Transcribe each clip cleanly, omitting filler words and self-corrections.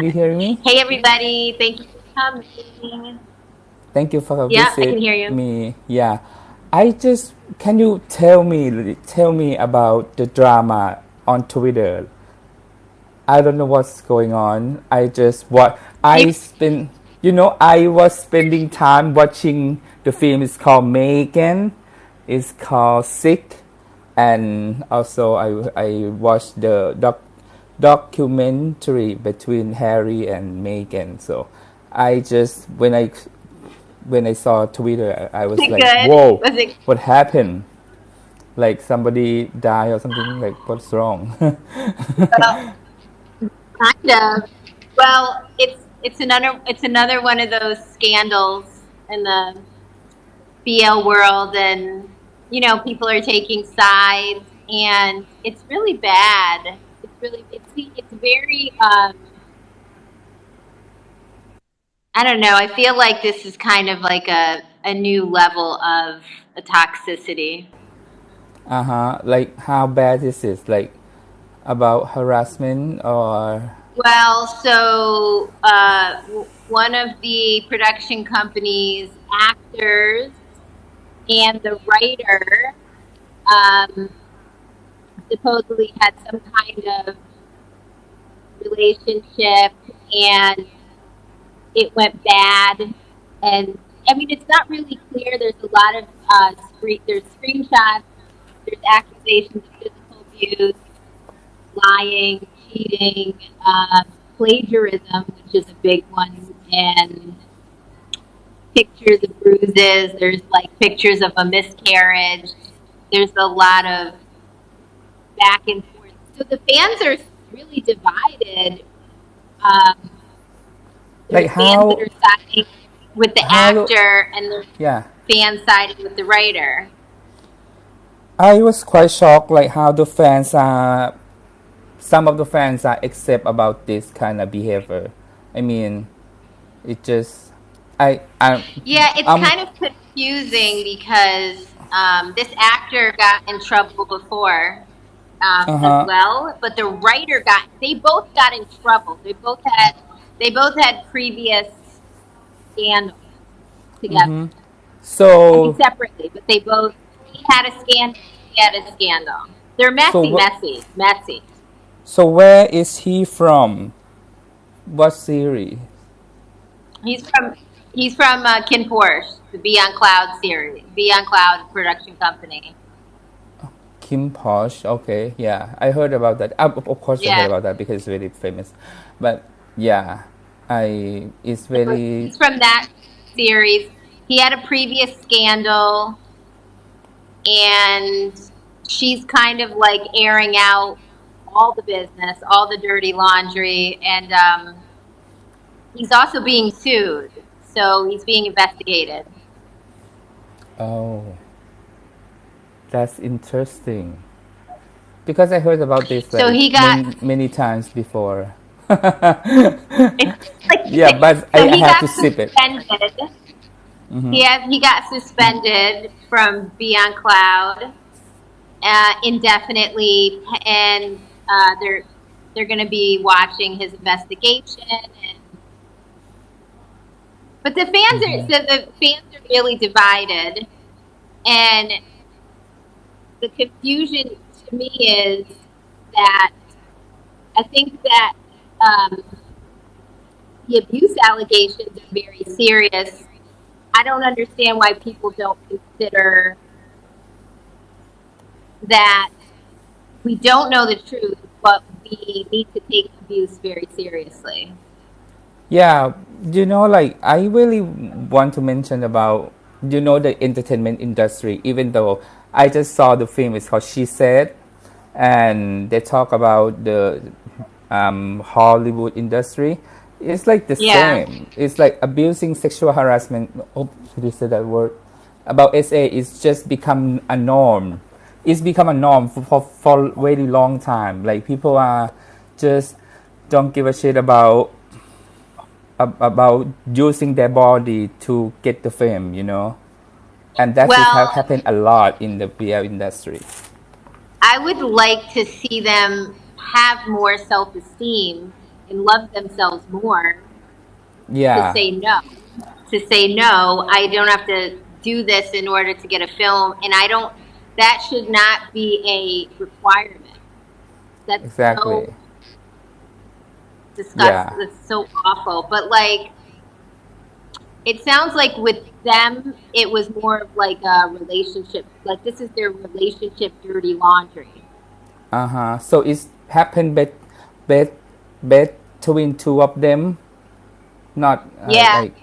you hearing me? Hey everybody, thank you for coming. Thank you for Yeah, I can visit hear you. me. Yeah, can you tell me about the drama on Twitter? I don't know what's going on. I just what You, I spend. I was spending time watching the film. It's called Megan. It's called Sick, and also I watched the documentary between Harry and Meghan. So I just when I saw Twitter, I was was it like, good? "Whoa, Was it what happened? Like somebody died or something? Like what's wrong?" well, kind of? Well, it's another one of those scandals in the BL world, and people are taking sides, and it's really bad. It's very I don't know. I feel like this is kind of like a new level of a toxicity. Like how bad is this? Like about harassment or Well, so one of the production company's actors and the writer um, supposedly had some kind of relationship, and it went bad. And I mean, it's not really clear. There's a lot of there's screenshots. There's accusations of physical abuse, lying, cheating, plagiarism, which is a big one, and pictures of bruises. There's like pictures of a miscarriage. There's a lot of back and forth. So the fans are really divided. Um, like there's fans that how are siding with the how actor, and there's yeah. fans siding with the writer. I was quite shocked like how the fans are some of the fans are accept about this kind of behavior. I mean, it just I Yeah, it's I'm kind of confusing because this actor got in trouble before as uh-huh. well, but the writer they both got in trouble. They both had previous scandals together. I mean, So separately, but he had a scandal, he had a scandal. They're so messy, what messy, messy. so where is he from? What series? He's from he's from Kin Porsche, the Beyond Cloud series, Beyond Cloud Production Company. Kim Posh. Okay, yeah, I heard about that. Of course, I heard Yeah. about that because it's very famous. But yeah, I it's So very he's from that series. He had a previous scandal, and she's kind of like airing out all the business, all the dirty laundry, and he's also being sued. So he's being investigated. oh, that's interesting because I heard about this So like he got many times before. it's Yeah, like but so I he have got to sip it. suspended. He got suspended from Beyond Cloud indefinitely, and they're going to be watching his investigation. But the fans are really divided, and the confusion to me is that I think that um, the abuse allegations are very serious. I don't understand why people don't consider that we don't know the truth, but we need to take abuse very seriously. Yeah, like I really want to mention about the entertainment industry. Even though I just saw the film, it's called She Said, and they talk about the Hollywood industry. It's like the Yeah. same. It's like abusing, sexual harassment. Oh, did you say that word? About SA, it's just become a norm. It's become a norm for a very long time. Like people are just don't give a shit about using their body to get the fame. And that is have Well, happened a lot in the BL industry. I would like to see them have more self-esteem and love themselves more Yeah. to say no, I don't have to do this in order to get a film, and that should not be a requirement. That's Exactly. so disgusting. Yeah. That's so awful. But like, it sounds like with them, it was more of like a relationship. Like this is their relationship dirty laundry. So it's happened between two of them, not Like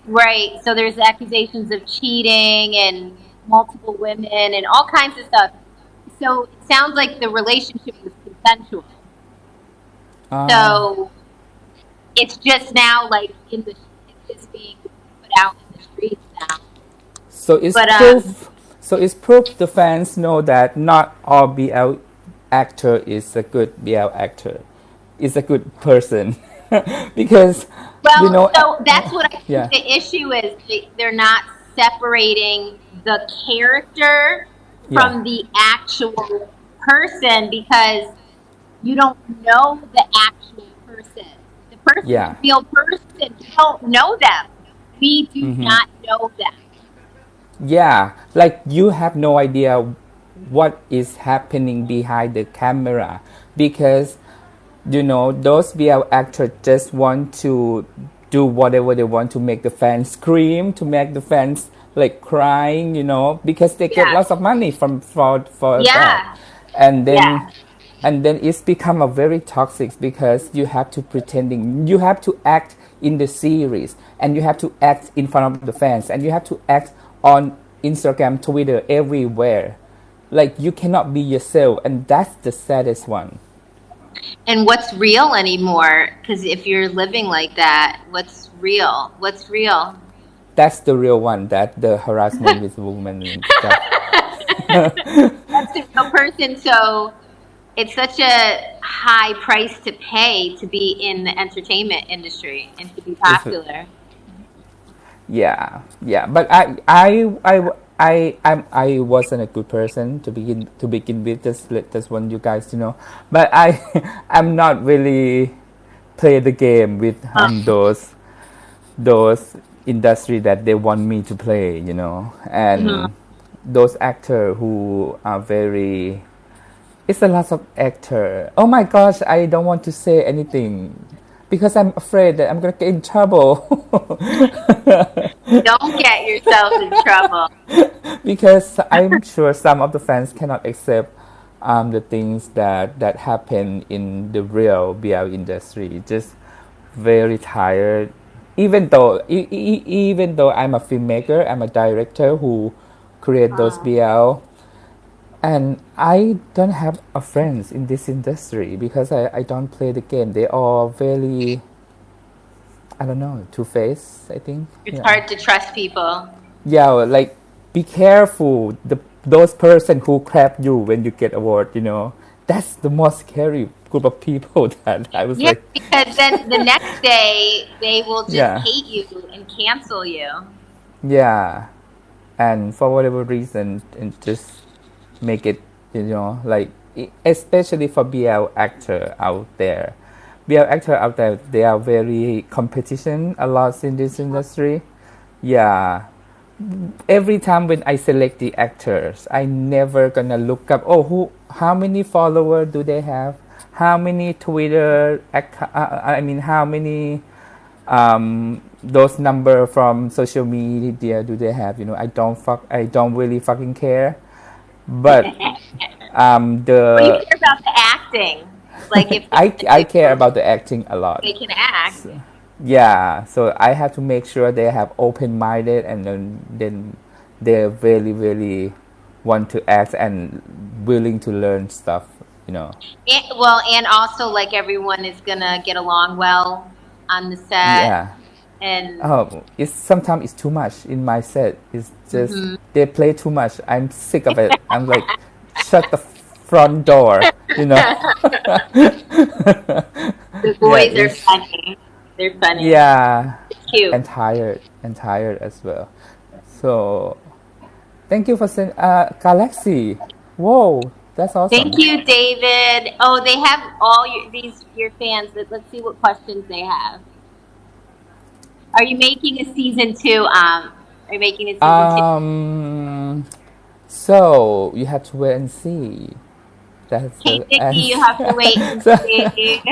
right. So there's accusations of cheating and multiple women and all kinds of stuff. So it sounds like the relationship was consensual. So it's just now like it's being put out in the streets now. So it's proof. So it's proof the fans know that not all BL actor is a good BL actor, is a good person, because so that's what I think the issue is. They're not separating the character from the actual person because you don't know the actual person. The person, the real person, you don't know them. We do not know them. Yeah, like you have no idea what is happening behind the camera because those BL actors just want to do whatever they want to make the fans scream, to make the fans like crying, because they get lots of money for that. And then it's become a very toxic because you have to act in the series and you have to act in front of the fans and you have to act on Instagram, Twitter, everywhere. Like you cannot be yourself, and that's the saddest one. And what's real anymore? Because if you're living like that, what's real? What's real? That's the real one. That the harassment with women and stuff. That's the real person. So it's such a high price to pay to be in the entertainment industry and to be popular. Yeah. But I wasn't a good person to begin with. Just want you guys to know. But I'm not really play the game with those industry that they want me to play, and those actors who are very. It's a lot of actor. Oh my gosh, I don't want to say anything because I'm afraid that I'm gonna get in trouble. Don't get yourself in trouble. Because I'm sure some of the fans cannot accept the things that happen in the real BL industry. Just very tired. Even though I'm a filmmaker, I'm a director who create those BL. And I don't have a friends in this industry because I don't play the game. They are very, I don't know, two-faced, I think. It's hard to trust people. Yeah, like, be careful. Those person who clap you when you get award, that's the most scary group of people that I was like. Yeah, because then the next day they will just hate you and cancel you. Yeah, and for whatever reason, and just make it, like, especially for BL actor out there. BL actor out there, they are very competition a lot in this industry. Yeah. Every time when I select the actors, I never gonna look up, how many followers do they have? How many Twitter, how many those number from social media do they have? I don't really fucking care. But you care about the acting. Like if I care about the acting a lot. They can act. So I have to make sure they have open-minded and then they really, really want to act and willing to learn stuff, And also like everyone is gonna get along well on the set. Yeah. And sometimes it's too much in my set. It's just they play too much. I'm sick of it. I'm like, shut the front door, The boys are funny. They're funny. Yeah. It's cute. And tired as well. So, thank you for saying, Galaxy. Whoa, That's awesome. Thank you, David. Oh, they have all your fans. Let's see what questions they have. Are you making a season 2? Are you making a season 2? So you have to wait and see. That's Okay, the Nikki, you have to wait and so, see.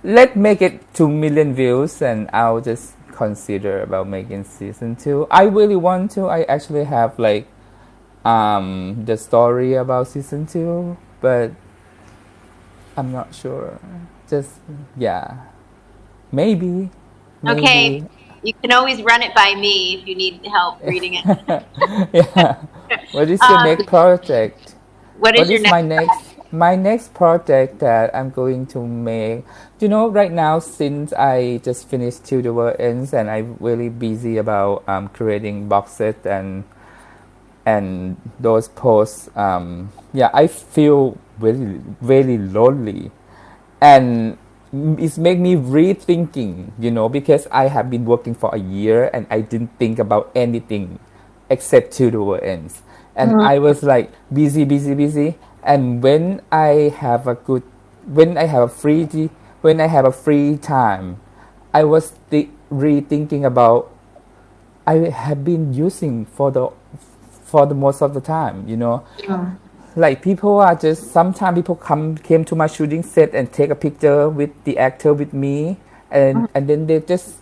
let's make it 2 million views, and I'll just consider about making season 2. I really want to. I actually have like the story about season 2, but I'm not sure. Just maybe. Okay, you can always run it by me if you need help reading it. Yeah. What is your next project? What is your my next project that I'm going to make? Right now, since I just finished Till the World Ends, and I'm really busy about creating box set and those posts. I feel very very lonely, and it's made me rethinking. Because I have been working for a year and I didn't think about anything except Till the World Ends, and I was like busy, busy, busy. And when I have a free time, I was rethinking about I have been using for the most of the time. Like sometimes people came to my shooting set and take a picture with the actor with me, and then they just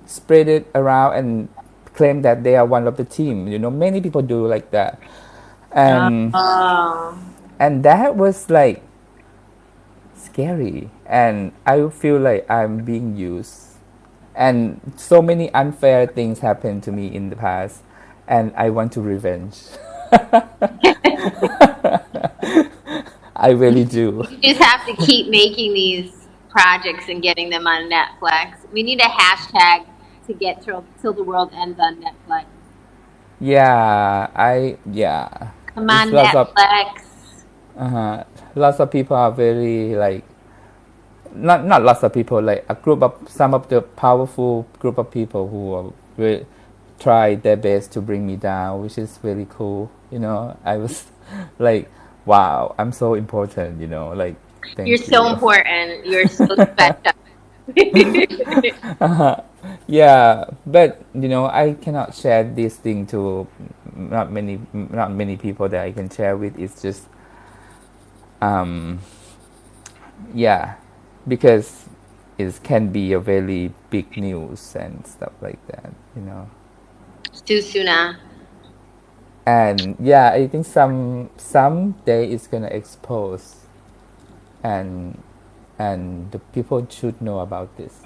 spread it around and claim that they are one of the team. Many people do like that, and that was like scary, and I feel like I'm being used, and so many unfair things happened to me in the past, and I want to revenge. I really do. You just have to keep making these projects and getting them on Netflix. We need a hashtag to get till the world ends on Netflix. Come on, Netflix. Lots of people are very like not lots of people, like some of the powerful group of people who are really try their best to bring me down, which is really cool. I was like, wow, I'm so important. Like thank you. You're so important. You're so special. Yeah, but I cannot share this thing to not many people that I can share with. It's just because it can be a very big news and stuff like that. Susuna. And I think someday it's gonna expose, and the people should know about this.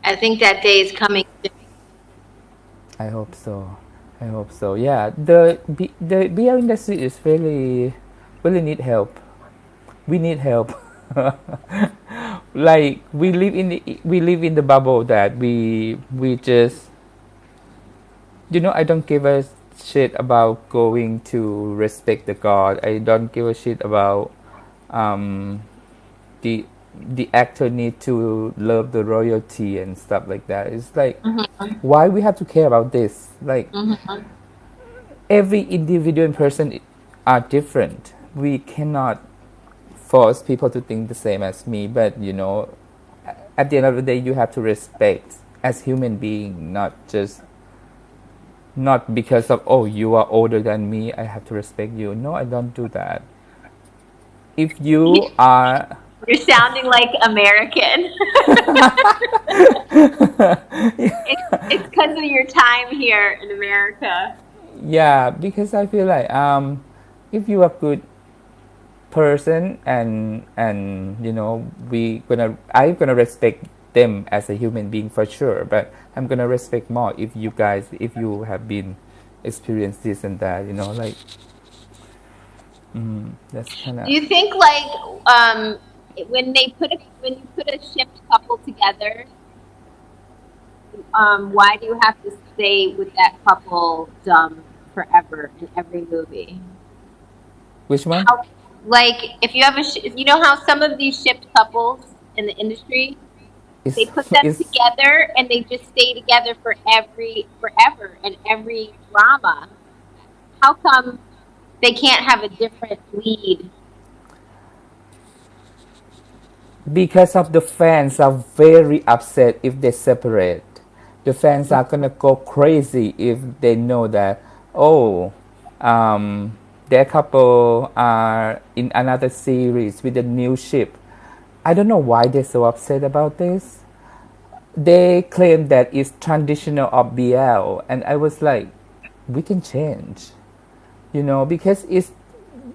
I think that day is coming. I hope so. Yeah, the beer industry is really need help. We need help. Like we live in the bubble that we just I don't give a shit about going to respect the God. I don't give a shit about the actor need to love the royalty and stuff like that. It's like why we have to care about this? Like every individual person are different. We cannot force people to think the same as me, but at the end of the day you have to respect as human being, not because of you are older than me, I have to respect you. No, I don't do that. If you are You're sounding like American. It's because of your time here in America. Yeah, because I feel like if you are good person and I'm gonna respect them as a human being for sure, but I'm gonna respect more if you have been experienced this and that, like that's kind of. Do you think like when you put a shipped couple together, why do you have to stay with that couple forever in every movie? Which one? Like if you have how some of these shipped couples in the industry, they put them together and they just stay together forever in every drama. How come they can't have a different lead. Because of the fans are very upset if they separate. The fans are gonna go crazy if they know that, oh, their couple are in another series with a new ship. I don't know why they're so upset about this. They claim that it's traditional of BL, and I was like, we can change, because it's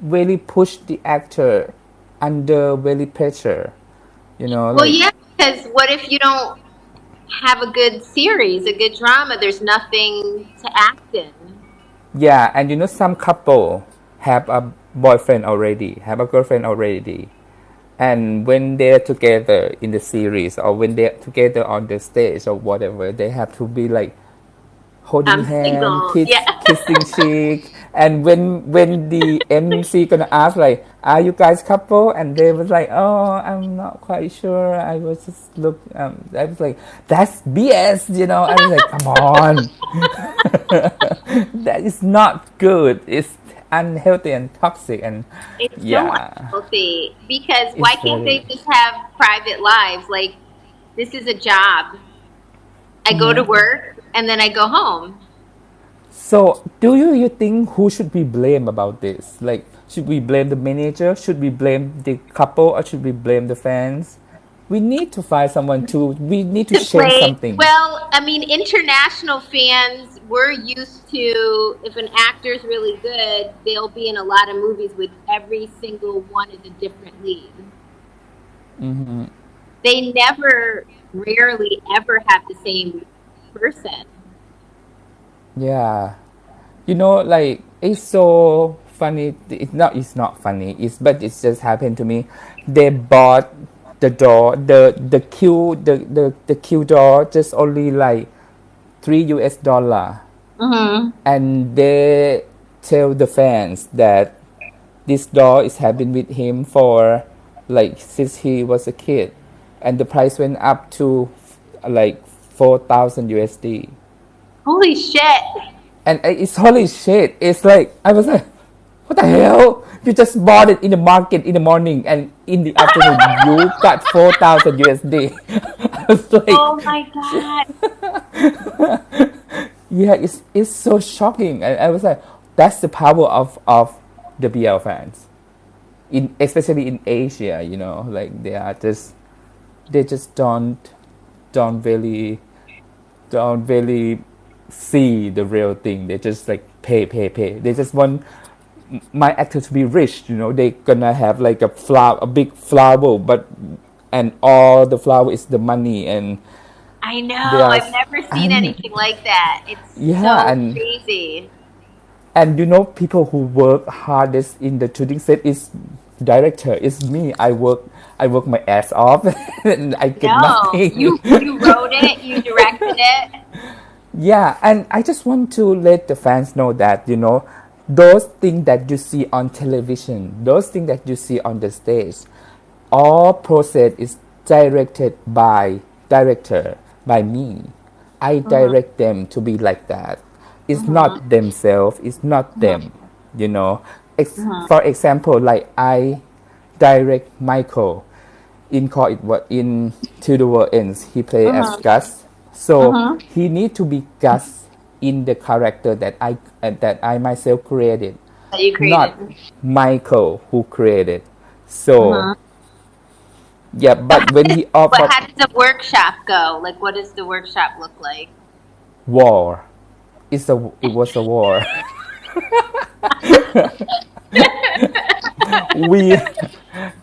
really push the actor under really pressure, Well, like. yeah, because what if you don't have a good series, a good drama? There's nothing to act in. Yeah, and some couple have a boyfriend already, have a girlfriend already, and when they're together in the series or when they're together on the stage or whatever, they have to be like holding I'm hand, single. Yeah. kissing cheek, and when the MC gonna ask like, "Are you guys couple?" and they was like, "Oh, I'm not quite sure. I was just look." I was like, "That's BS," I was like, "Come on, that is not good. It's unhealthy and toxic, and It's so yeah, unhealthy because it's why can't they very." just have private lives? Like, this is a job. I go to work and then I go home. So, do you think who should be blamed about this? Like, should we blame the manager? Should we blame the couple, or should we blame the fans? We need to find someone to. We need to To change play, something. well, I mean, international fans, we're used to, if an actor's really good, they'll be in a lot of movies with every single one is a different lead. They never, rarely ever have the same person. Yeah, like it's so funny. It's not funny. But it's just happened to me. They bought the door, the Q door, just only like $3, and they tell the fans that this doll is have been with him for like since he was a kid, and the price went up to like 4,000 USD. Holy shit. And it's holy shit. It's like I was like, what the hell? You just bought it in the market in the morning, and in the afternoon you got 4,000 USD. I was like, Oh my God. yeah, it's so shocking. And I was like, that's the power of the BL fans, especially in Asia. Like they just don't really don't really see the real thing. They just like pay. They just want my actor to be rich. They gonna have like a big flower, and all the flower is the money, and I know. they are I've never seen and anything like that. It's yeah, so and crazy. people who work hardest in the shooting set is director. It's me. I work my ass off, and I get No, nothing. you wrote it, you directed it. Yeah, and I just want to let the fans know that, those things that you see on television, those things that you see on the stage, all process is directed by director, by me. I direct them to be like that. It's not themselves, it's not them, you know. For example, like I direct Michael in Call It What in Till the World Ends. He play as Gus, so he need to be Gus in the character that I myself created, That you not created. Michael who created. So yeah, but when he But offered how does the workshop go? Like, what does the workshop look like? war, it was a war. we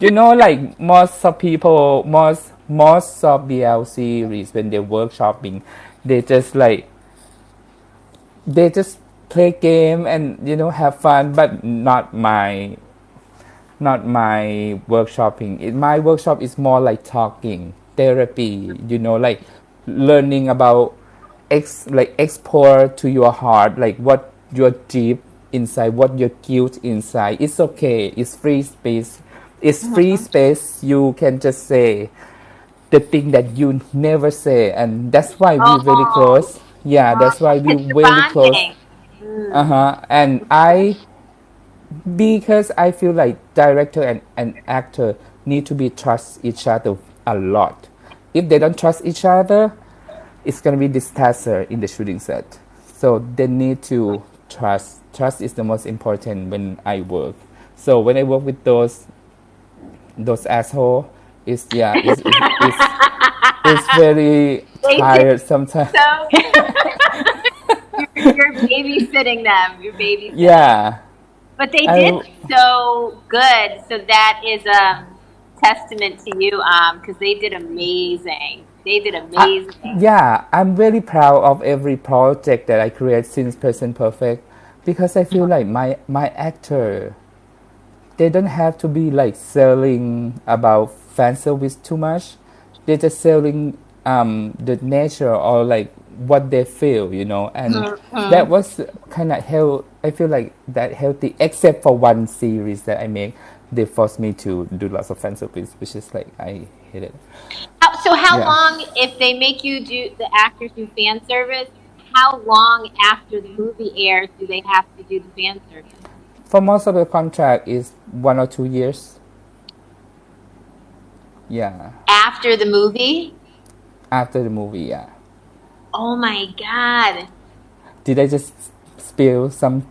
like most of BL series, when they're workshopping, they just like they just play game and have fun, but not my workshopping. My workshop is more like talking therapy, like learning about explore to your heart, like what your deep inside, what your guilt inside. It's okay. It's free space. It's free space. You can just say the thing that you never say, and that's why we really Oh, close. Yeah, that's why we because you're really close. bonding. And I because I feel like director and actor need to be trust each other a lot. If they don't trust each other, it's gonna be disaster in the shooting set. So they need to trust. Trust is the most important when I work. So when I work with those asshole, it's very They tired did sometimes. so. You're babysitting them. You're babysitting. Yeah. But they I- did so good. So that is a testament to you, because they did amazing. They did amazing. Yeah, I'm very proud of every project that I create since Present Perfect because I feel like my actor, they don't have to be like selling about fan service too much. They're just selling the nature or like what they feel, and that was kind of I feel like that healthy, except for one series that I make. They forced me to do lots of fan service, which is like I hate it. So how Yeah. long, if they make you do, the actors do fan service, how long after the movie airs do they have to do the fan service? For most of the contract is 1 or 2 years. Yeah, After the movie? after the movie. Yeah. Oh my God. Did I just spill some?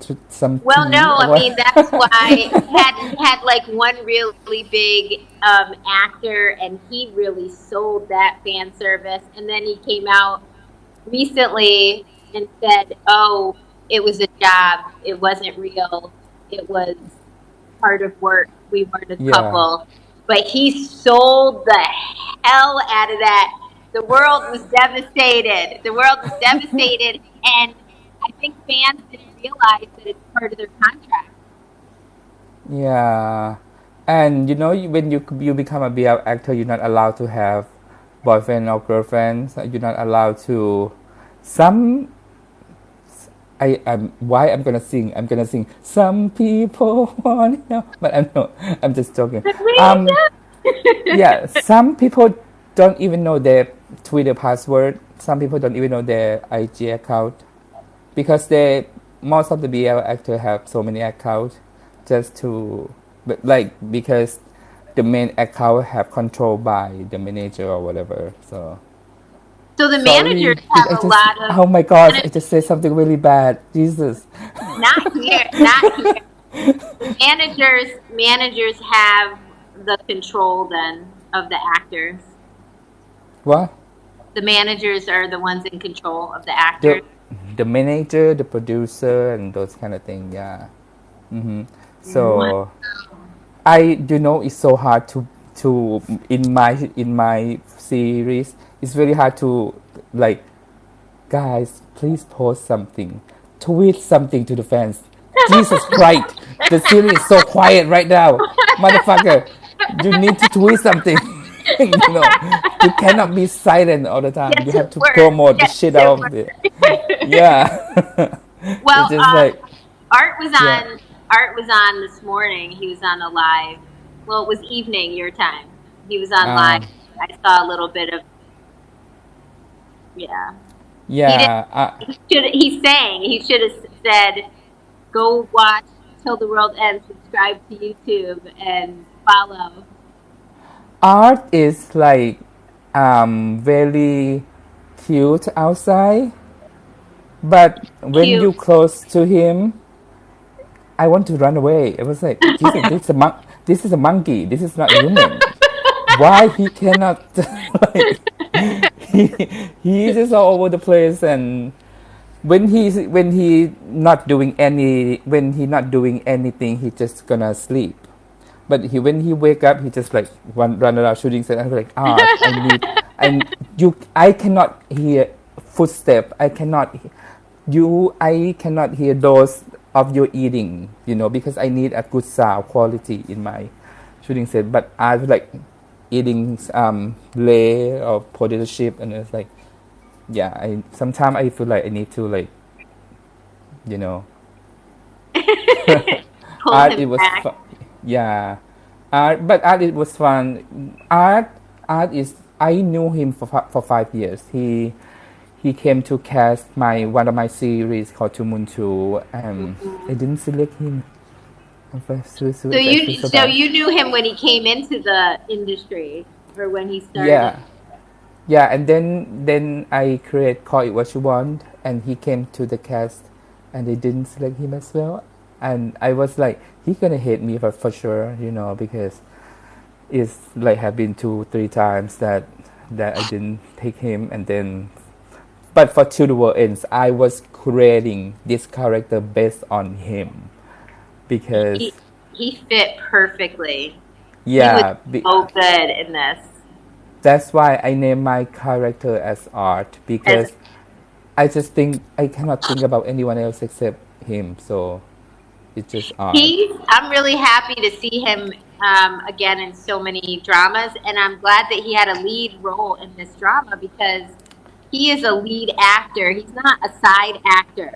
Well, tea no, or I what? mean, that's why he had like one really big actor, and he really sold that fan service. And then he came out recently and said, "Oh, it was a job. It wasn't real. It was part of work. We weren't a Yeah. couple." But he sold the hell out of that. The world was devastated. The world was devastated, and I think fans didn't realize that it's part of their contract. Yeah, and when you become a BL actor, you're not allowed to have boyfriend or girlfriend. You're not allowed to. Some why I'm gonna sing. I'm gonna sing. Some people want but I'm not. I'm just joking. Yeah, some people don't even know their Twitter password. Some people don't even know their IG account because most of the BL actors have so many accounts just to, but like because the main account have control by the manager or whatever. So So the sorry, managers did have I a just? lot of. Oh my gosh! I just said something really bad. Jesus. Not here, not here. Managers have the control then of the actors. What? The managers are the ones in control of the The actors. the manager, the producer, and those kind of things. Yeah. So it's so hard to in my series. It's very hard to like, guys, please post something, tweet something to the fans. Jesus Christ, the series is so quiet right now, motherfucker. You need to tweet something. You cannot be silent all the time. Get You to have to work. promote the Get shit to out of work. it. Yeah. Well, It's just like Art was yeah. on. Art was on this morning. He was on a live. Well, it was evening your time. He was on live. I saw a little bit of. Yeah. Yeah. He should have said, "Go watch Till the World Ends. Subscribe to YouTube and follow." Art is like very cute outside, but when Cute. you close to him, I want to run away. It was like, Jesus, this is a monkey. This is not human. Why he cannot like he's just all over the place, and when he not doing anything, he just gonna sleep. But when he wake up, he just like run around shooting. So I'm like, I cannot hear footstep. I cannot hear those of your eating, because I need a good sound quality in my shooting set. But I was like eating lay or potato chip, and it's like, yeah. Sometimes I feel like I need to like, Pull Art, him it was back. fun. Yeah, but Art, it was fun. Art is. I knew him for 5 years. He came to cast one of my series called Two Moon Two. I didn't select him. Sui Sui So is actually so so bad. you knew him when he came into the industry or when he started. Yeah, yeah, and then I create Call It What You Want, and he came to the cast, and they didn't select him as well, and I was like, he's gonna hate me for sure, because it's like have been 2-3 times that I didn't take him, and then but for Till the World Ends, I was creating this character based on him because He fit perfectly. He was yeah, so good in this. that's why I named my character as Art As because I just think I cannot think about anyone else except him, so it's just Art. I'm really happy to see him again in so many dramas, and I'm glad that he had a lead role in this drama because he is a lead actor. He's not a side actor.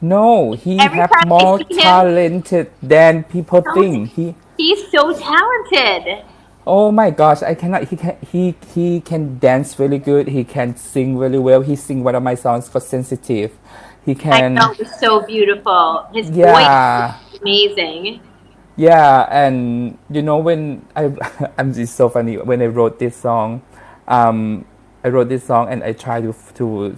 No, he Every have time I more see him, talented than people think. he's so talented. Oh my gosh, I cannot. He can dance really good. He can sing really well. He sing one of my songs for Sensitive. He I can. know, it's so beautiful. His Yeah, voice is amazing. yeah, and when I, it's so funny when I wrote this song. I wrote this song and I tried to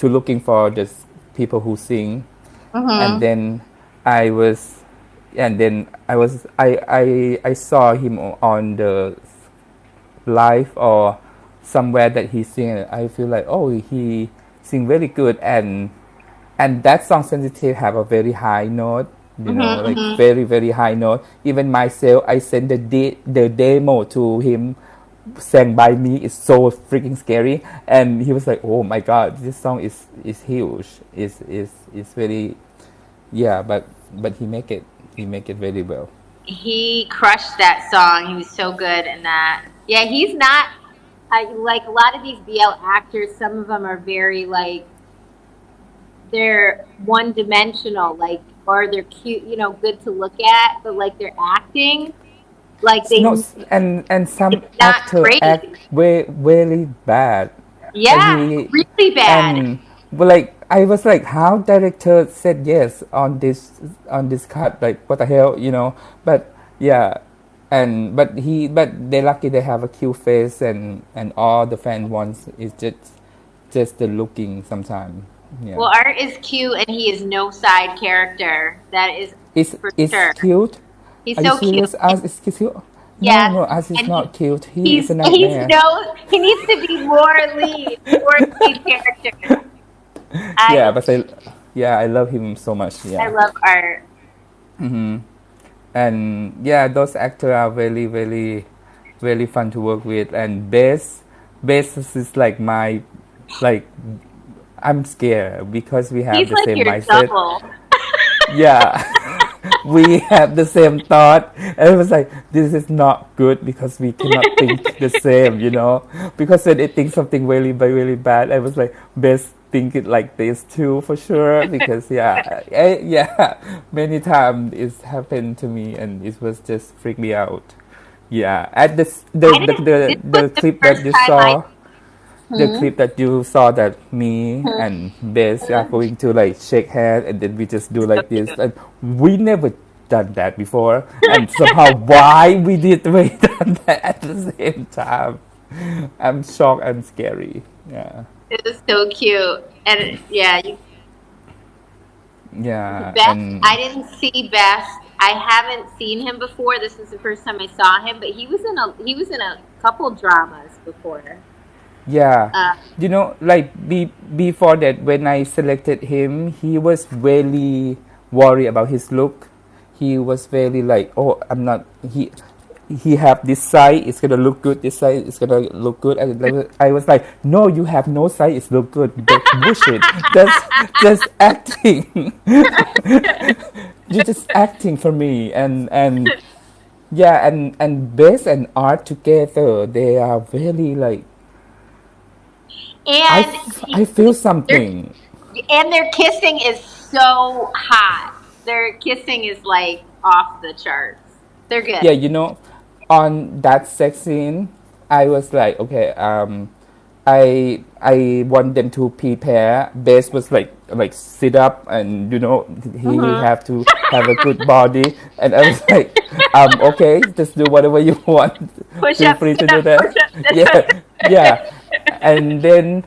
looking for just people who sing, and then I was, and then I saw him on the live or somewhere that he sing. And I feel like, oh, he sing really good, and that song Sensitive have a very high note, like very very high note. Even myself, I sent the demo to him, sang by me. It's so freaking scary, and he was like, oh my god, this song is huge, is very, yeah, but he make it very well. He crushed that song. He was so good in that. Yeah, he's not like a lot of these BL actors. Some of them are very like they're one dimensional, like or they're cute, good to look at, but like they're acting like they. No, and some It's not actor great. act really bad. Yeah, And really bad. and but like I was like, how director said yes on this cut? Like what the hell, But yeah, but they're lucky they have a cute face, and all the fan wants is just the looking sometimes. Yeah, Well, Art is cute, and he is no side character. That is for it's sure. cute. He's Are you so cute. serious? Us is cute? Yes, No, us is and not cute. He is a he's nightmare. he needs to be more lead character. Yeah, I but I love him so much. I Yeah, love Art. and yeah, those actors are really, really, really fun to work with. And Bass is like I'm scared because we have He's the like same your mindset. double. Yeah, we have the same thought, and it was like this is not good because we cannot think the same, Because when they think something really bad, I was like, best think it like this too for sure. Because many times it's happened to me, and it was just freak me out. Yeah, at this I didn't. This was the the clip that first you time saw. The clip that you saw that me and Bess are going to like shake hands and then we just do like this, and we never done that before, and somehow why we done that at the same time. I'm shocked and scary. Yeah, It was so cute, and yeah, Best. and I didn't see Best. I haven't seen him before. This is the first time I saw him, but he was in a couple dramas before. yeah. Like before that, when I selected him, he was really worried about his look. He was very like, oh, I'm not. He have this side, it's gonna look good. This side is gonna look good. And I was like, no, you have no side. It's look good. That's bullshit. That's just acting. You're just acting for me. And yeah, and Bess and Art together, they are really like. And I feel something. their kissing is so hot. Their kissing is like off the charts. They're good. Yeah, on that sex scene, I was like, okay, I want them to prepare. Base was like sit up and he have to have a good body, and I was like, okay, just do whatever you want. Push Feel up, free to sit do up, that. push up. Yeah. And then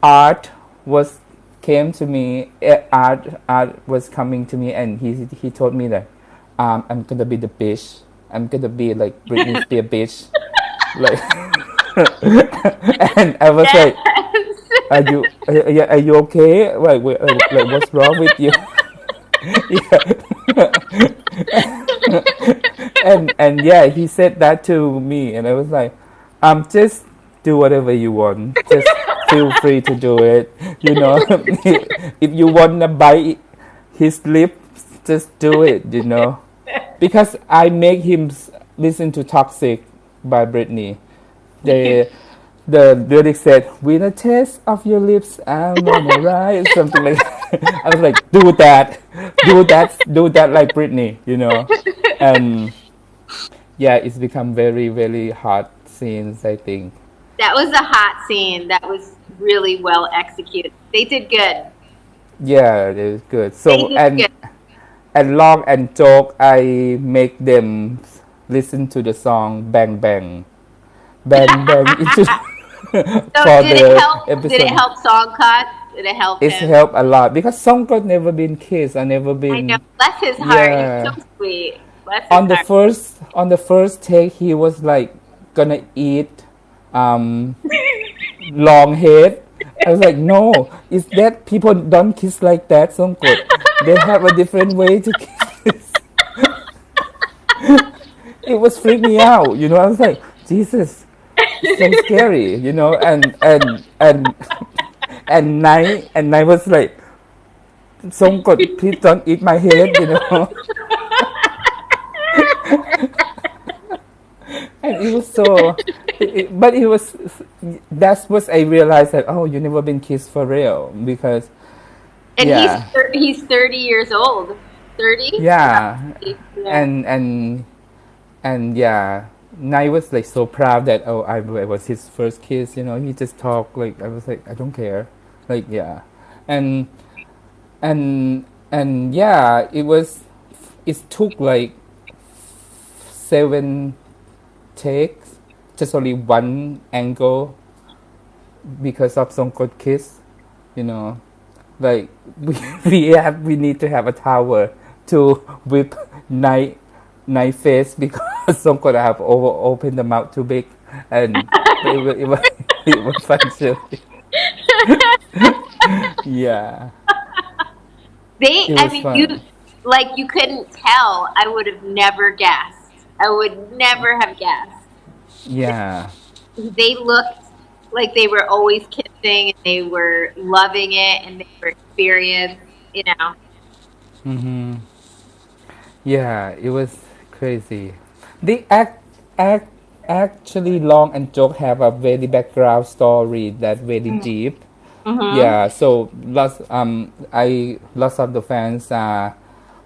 Art came to me. Art was coming to me, and he told me that I'm gonna be the bitch. I'm gonna be like Britney Spears bitch. Like, and I was like, are you okay? Like, what's wrong with you? And yeah, he said that to me, and I was like, just do whatever you want. Just feel free to do it. If you wanna bite his lips, just do it. Because I make him listen to Toxic by Britney. The lyric said, "With a taste of your lips, I'm on a ride," something like that. I was like, do that like Britney, and yeah, it's become very, very hot scenes, I think. That was a hot scene. That was really well executed. They did good. Yeah, it was good. They So did good. and Long and Joke, I make them listen to the song "Bang Bang." Bang bang into So for did the it help? episode. Did it help Songkat? Did it help It's him? helped a lot because Songkot never been kissed. I never I been. know. Bless his heart. Yeah. He's so sweet. Bless his On the heart. first take, he was like gonna eat long head. I was like, no, is that people don't kiss like that, Songkot? They have a different way to kiss. It was freaking me out, I was like, Jesus, it's so scary, and Nai was like, Songkot, please don't eat my head, and it was so, but it was, that's what I realized that, oh, you never been kissed for real, because, And yeah, he's 30 years old. 30? yeah, Yeah. and yeah, Nai was like so proud that, oh, I was his first kiss, he just talked like, I was like, I don't care, like, yeah, and and yeah, it took like 7 takes, just only one angle because of Songkot kiss, like we need to have a tower to whip night face because Songkot have opened the mouth too big, and it was fun too. Yeah, it I was mean, fun. you couldn't tell. I would have never guessed. I would never have guessed. Yeah, They looked like they were always kissing and they were loving it and they were experienced. yeah, it was crazy. The actually Long and Joke have a very background story that very deep. Yeah, so lots of the fans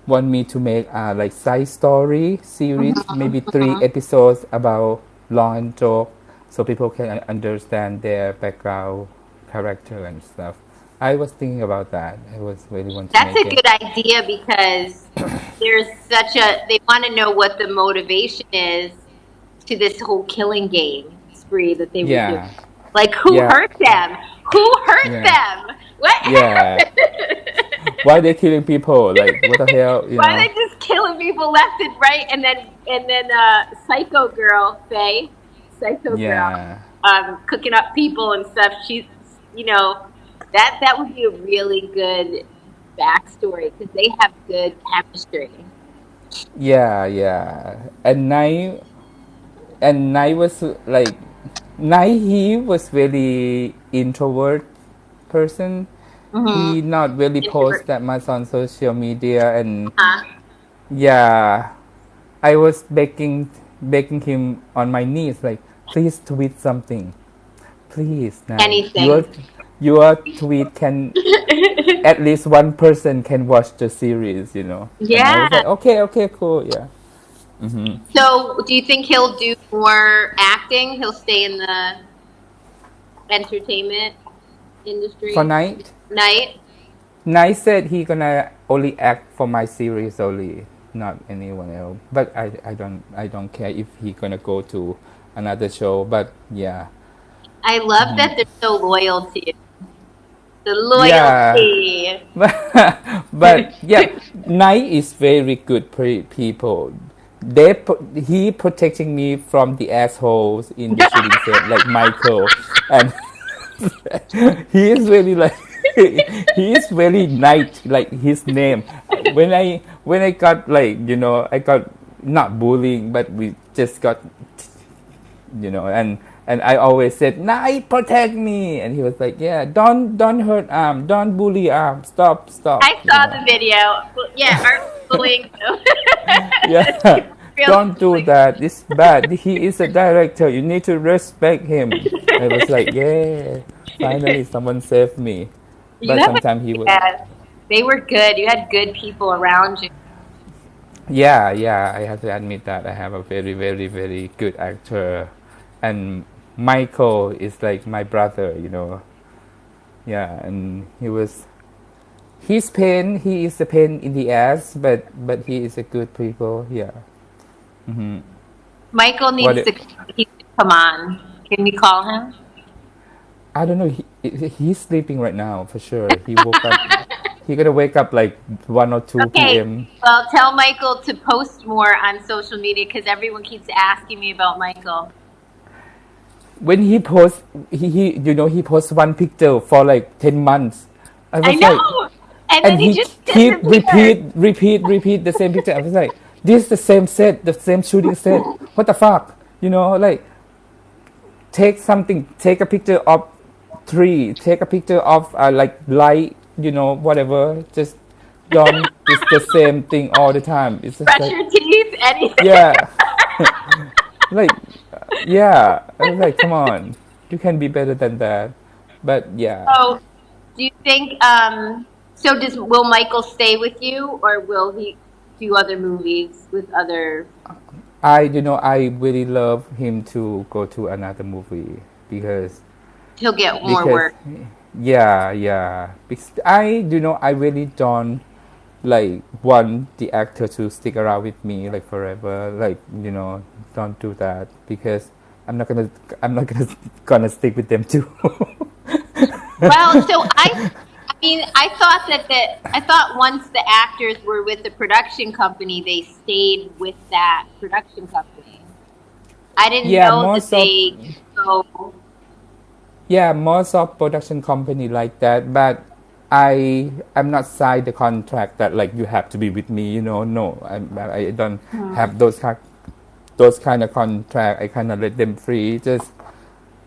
want me to make like side story series, maybe 3 episodes about Long and Joke, so people can understand their background, character and stuff. I was thinking about that. I was really want to That's make a it. good idea because they want to know what the motivation is to this whole killing game spree that they were doing. Yeah, Like, who yeah, hurt them? Who hurt yeah, them? What yeah. happened? Why they killing people? Like, what the hell? Why are they just killing people left and right? And then Psycho Girl, Faye, Psycho Girl, Yeah, cooking up people and stuff. She's, that would be a really good backstory because they have good chemistry. yeah. And Nai was like, he was very introvert person. He not really post Introvert. that much on social media, and Huh? yeah, I was begging him on my knees, like, please tweet something, please, Nai. Your Anything. your tweet can at least one person can watch the series, And I was Yeah. like, okay, cool, yeah. So, do you think he'll do more acting? He'll stay in the entertainment industry? For Night, Night? Night said he gonna only act for my series only, not anyone else. But I don't care if he gonna go to another show. But yeah, I love that they're so loyal to you. The yeah. loyalty. But yeah, Night is very good people. He protecting me from the assholes in the shooting set, like Michael, and he is really like he is very nice, like his name. When I got like I got not bullying, but we just got and I always said, Night, protect me, and he was like, yeah, don't hurt arm, don't bully arm, stop. I saw the video. Well, yeah, art bullying. Yeah, Real don't do bullying. that. It's bad. He is a director. You need to respect him. I was like, yeah, finally someone saved me. You But have sometimes he was. they were good. You had good people around you. Yeah, I have to admit that I have a very, very, very good actor, and Michael is like my brother. Yeah, and he's pain. He is a pain in the ass, but he is a good people. Yeah. Michael What? needs to come on. Can we call him? I don't know. He's sleeping right now for sure. He woke up. He gonna wake up like 1 or 2 Okay. p.m. Well, tell Michael to post more on social media because everyone keeps asking me about Michael. When he posts, he posts one picture for like 10 months. I was I like, know. And then and he he just keep disappeared. repeat the same picture. I was like, this is the same set, the same shooting set. What the fuck? Like take a picture of tree, take a picture of like light, whatever. Just don't. It's the same thing all the time. It's just Brush like, your teeth, anything. yeah, like, yeah. I was like, come on, you can be better than that. But yeah. So, do you think? So, will Michael stay with you, or will he do other movies with other? I really love him to go to another movie because He'll get more work. yeah because I really don't like want the actor to stick around with me like forever, like don't do that because I'm not gonna stick with them too. Well, so I thought once the actors were with the production company, they stayed with that production company. I didn't Yeah, know that most of they go. most of production company like that, but I'm not signed the contract that like you have to be with me. No, I don't have those kind of contract. I kind of let them free. Just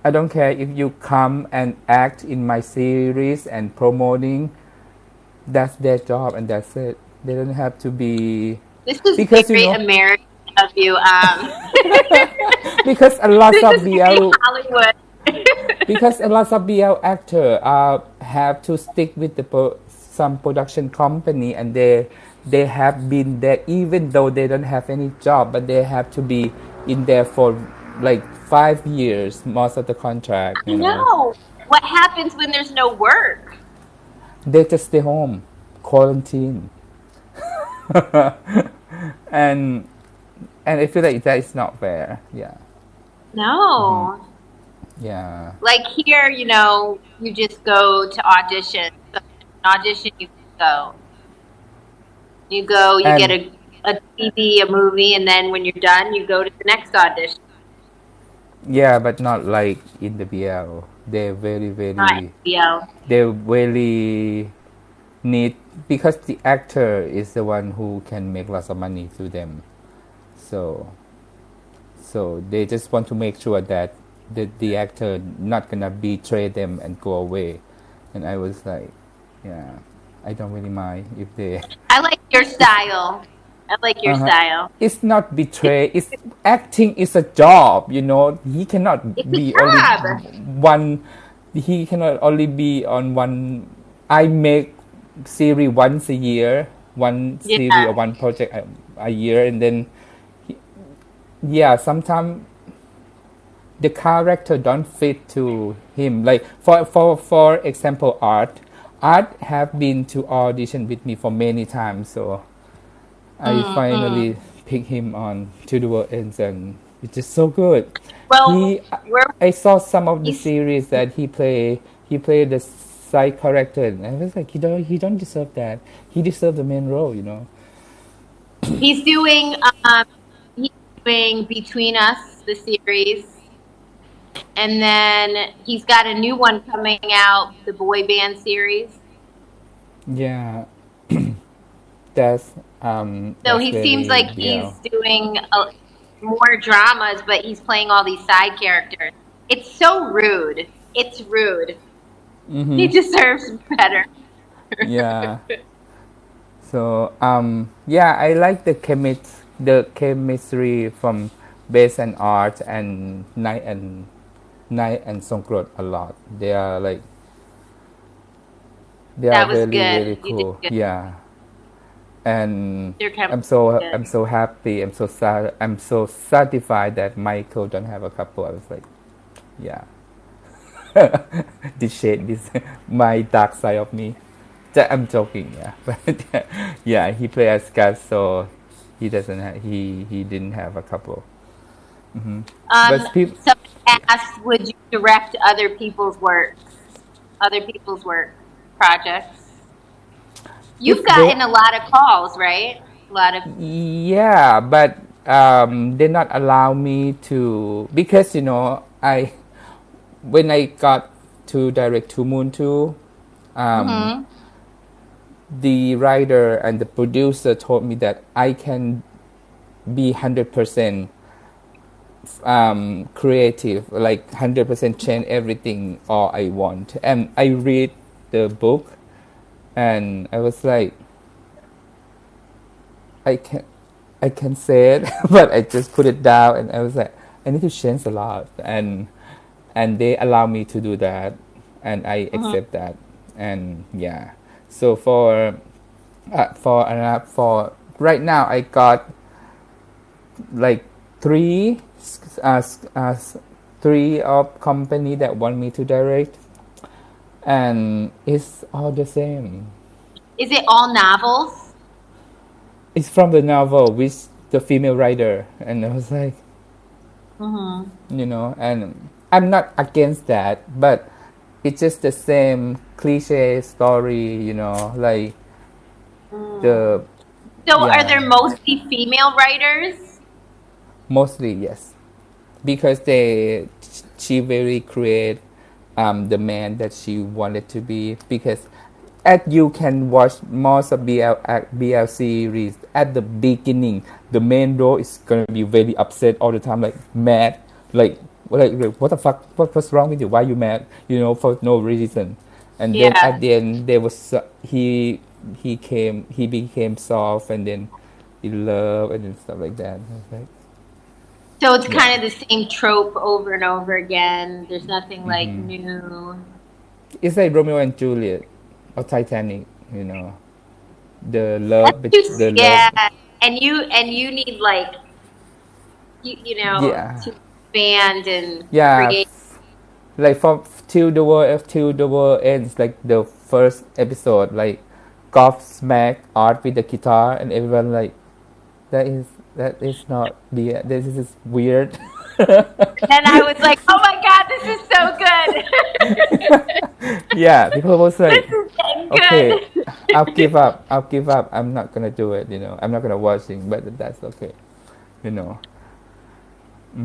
I don't care if you come and act in my series and promoting. That's their job and that's it. They don't have to be This is because very American of you. because a lot This of is very BL Hollywood. because a lot of BL actor have to stick with some production company and they have been there even though they don't have any job, but they have to be in there for like 5 years most of the contract. I know. What happens when there's no work? They just stay home, quarantine, and I feel like that is not fair. Yeah. No. Yeah. Like here, you just go to audition. So audition, you go. You go, you get And a TV, a movie, and then when you're done, you go to the next audition. yeah, but not like in the BL. They're very, Not very, HBO. they really need because the actor is the one who can make lots of money to them. So they just want to make sure that the actor not gonna betray them and go away. And I was like, yeah, I don't really mind if they. I like your style. I like your style. It's not betray. It's acting is a job. He cannot It's a be only job. one. He cannot only be on one. I make series once a year, one series or Yeah. one project a year, and then yeah, sometimes the character don't fit to him. Like for example, Art have been to audition with me for many times, so I finally picked him on To the World Ends, and it's just so good. Well, we're I saw some of the he's series that he played the side character, and I was like, he don't deserve that. He deserved the main role, you know. he's doing he's doing Between Us, the series, and then he's got a new one coming out, the boy band series. Yeah, that's So that's he seems very like he's BL. doing more dramas, but he's playing all these side characters. It's so rude. It's rude. He deserves better. Yeah. So yeah, I like the chemistry from Base and Art and Night and Songkrut a lot. They are That was really good. really You did cool. good. Yeah. And Their I'm chemistry so is I'm good. so happy. I'm so satisfied that Michael don't have a couple. I was like, yeah. This shade this my dark side of me. I'm joking, yeah. But yeah, he played as Gus, so he didn't have a couple. Um, But people, Somebody yeah, asked, would you direct other people's work projects? You've if they gotten a lot of calls, right? A lot of. yeah, but they not allow me to because I when I got to direct Two Moon 2, um, Hmm. the writer and the producer told me that I can be 100% creative, like 100% change everything all I want. And I read the book, and I was like, I can I can say it, but I just put it down, and I was like, I need to change a lot, and they allow me to do that, and I Hmm. accept that, and yeah. So for right now, I got like three uh, uh, three of company that want me to direct, and it's all the same. Is it all novels? It's from the novel with the female writer, and I was like, Hmm. and I'm not against that, but it's just the same cliche story, like the So are there yeah, mostly female writers? mostly yes, because she very create the man that she wanted to be, because as you can watch most of BL series at the beginning, the main role is gonna be very upset all the time, like mad, like what the fuck, what's wrong with you, why you mad, for no reason, and then Yeah. at the end there was he became soft, and then he love and then stuff like that. I was like, So it's yeah. kind of the same trope over and over again. There's nothing like new. It's like Romeo and Juliet or Titanic, the That's love, the love, yeah. And you need like yeah, to expand and yeah. create. Like from till the world ends, like the first episode, like golf smack Art with the guitar, and everyone like that is not the this is weird. And I was like, oh my god, this is so good. Yeah, people was This like, is getting okay, good. I'll give up, I'm not gonna do it, I'm not gonna watch it, but that's okay, you know.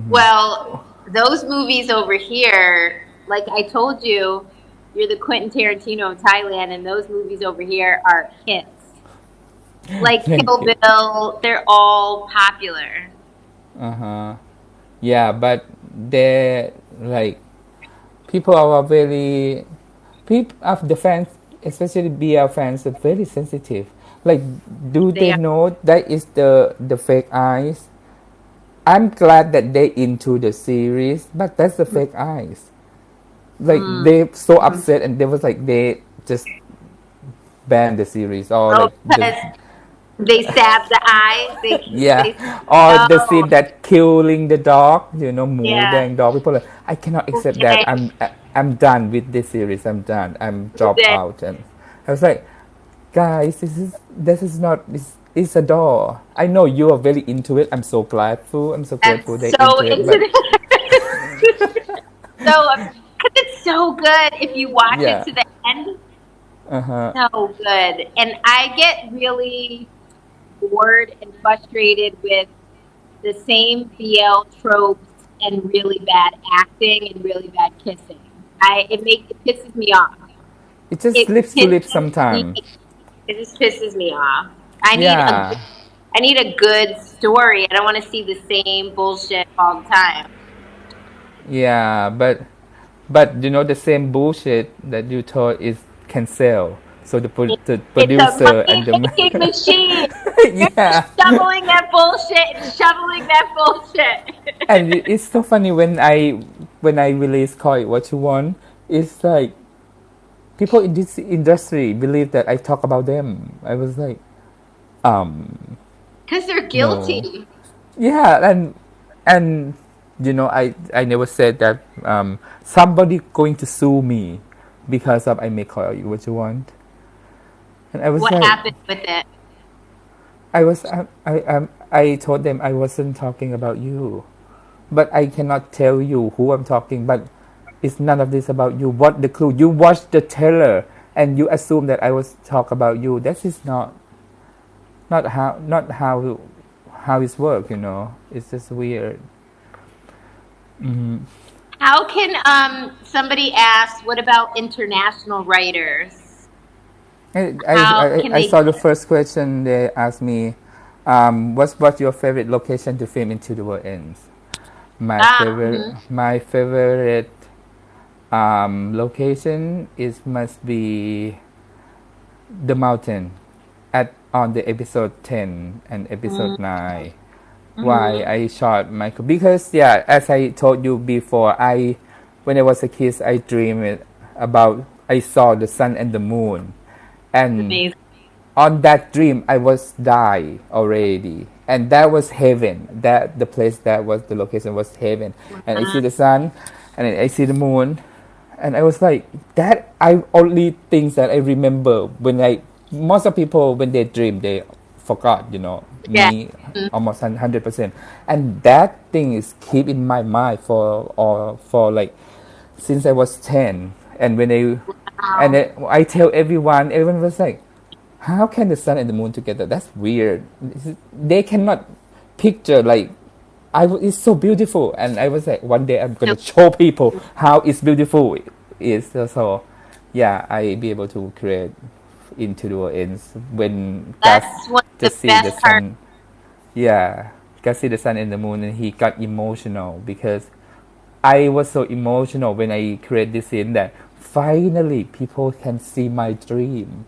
Well, those movies over here, like I told you, you're the Quentin Tarantino of Thailand, and those movies over here are hits. Like Thank Kill you. Bill, they're all popular. Uh-huh. Yeah, but they like people are very people of the fans, especially BL fans, are very sensitive. Like, do They they are. know that is the fake eyes? I'm glad that they into the series, but that's the fake eyes. Like Mm. they so upset, and they was like they just banned the series, or Oh, like the because They stab the eye. Yeah, They or the no. scene that killing the dog, you know, หมูแด Yeah. ง dog. People are like, I cannot accept that. Okay. I'm done with this series. I'm done. I'm drop Okay. out. And I was like, guys, this is not. It's a doll. I know you are very into it. I'm so grateful. I'm so I'm grateful they're so into it. into But it. So, because it's so good if you watch it yeah, to the end. uh-huh. So good. And I get really bored and frustrated with the same BL tropes and really bad acting and really bad kissing. It pisses me off. It just It slips to lips pisses me. sometimes. It just pisses me off. Yeah, I need a good story. I don't want to see the same bullshit all the time. yeah, but you know the same bullshit that you told is can sell. So the It's a producer and money the making machine. You're yeah, shoveling that bullshit and shoveling that bullshit. and it's so funny when I release Call It What You Want. It's like people in this industry believe that I talk about them. I was like, Because they're no, guilty. yeah, and you know I never said that somebody going to sue me because of I make Call It What You Want. And I was What like, happened with it? I told them I wasn't talking about you, but I cannot tell you who I'm talking. But it's none of this about you. What the clue? You watched the trailer and you assume that I was talk about you. That is not how it's work. You know, it's just weird. How can somebody ask, what about international writers? I, How I, can I they saw do the it? first question they asked me, what's your favorite location to film Into the World Ends? My Ah, favorite mhm. my favorite location is must be the mountain at on the episode 10 and episode 9. Why Mhm. I shot Michael? Because yeah, as I told you before, I when I was a kid I dreamed about I saw the sun and the moon, and Amazing. on that dream I was die already, and that was heaven. That the place that was the location was heaven, and I see Uh, the sun and I see the moon, and I was like that. I only things that I remember when I most of people when they dream they forgot, you know. yeah. Me Mhm. almost 100%, and that thing is keep in my mind for like since I was 10. And when Wow. I tell everyone was like, how can the sun and the moon together? That's weird. They cannot picture like it's so beautiful, and I was like, one day I'm So gonna show people how it's beautiful. Is so, yeah, I be able to create into the ends when God that's one of the just see the best parts. sun. Yeah, God see the sun and the moon, and he got emotional because I was so emotional when I create this scene that finally people can see my dream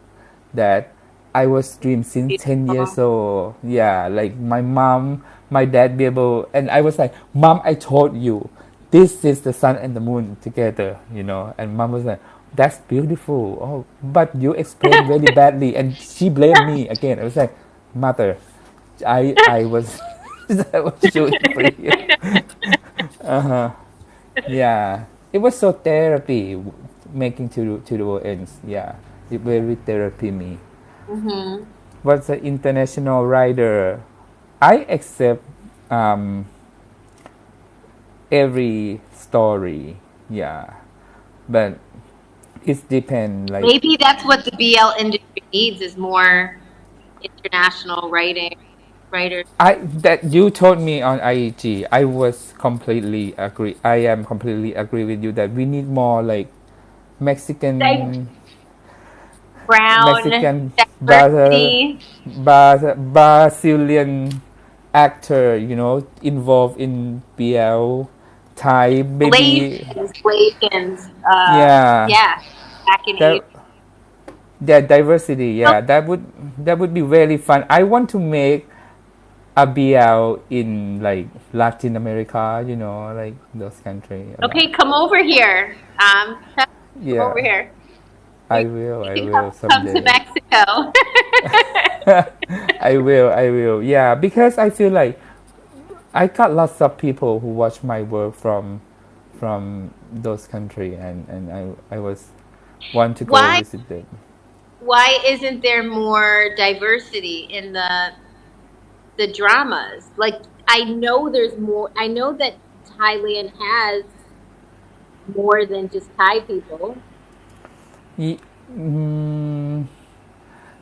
that I was dream since 10 years Beautiful. old. Yeah, like my mom, my dad be able, and I was like, Mom, I told you, this is the sun and the moon together, you know. And mom was like, that's beautiful. Oh, but you explained very badly, and she blamed me again. I was like, Mother, I was I was shooting for you. Yeah, it was so therapy making to the world ends. Yeah, it very therapy me. Hmm. Was an international writer. I accept um, every story. Yeah, but it depends. Like Maybe that's what the BL industry needs is more international writers. I that you told me on IEG, I was completely agree. I am completely agree with you that we need more like Like Mexican brown Mexican diversity. Brazilian actor, you know, involved in BL, Thai, maybe, Blazins. yeah, Yeah, back in Asia. that that diversity, yeah, that would be very fun. I want to make a BL in like Latin America, you know, like those countries a lot. Okay, come over here. Come over Yeah, here. I We will, we I can will come to someday. Mexico. I will. Yeah, because I feel like I got lots of people who watch my work from those country, and I was want to go Why visit them. why isn't there more diversity in the dramas? Like I know there's more. I know that Thailand has more than just Thai people. Ye- mm,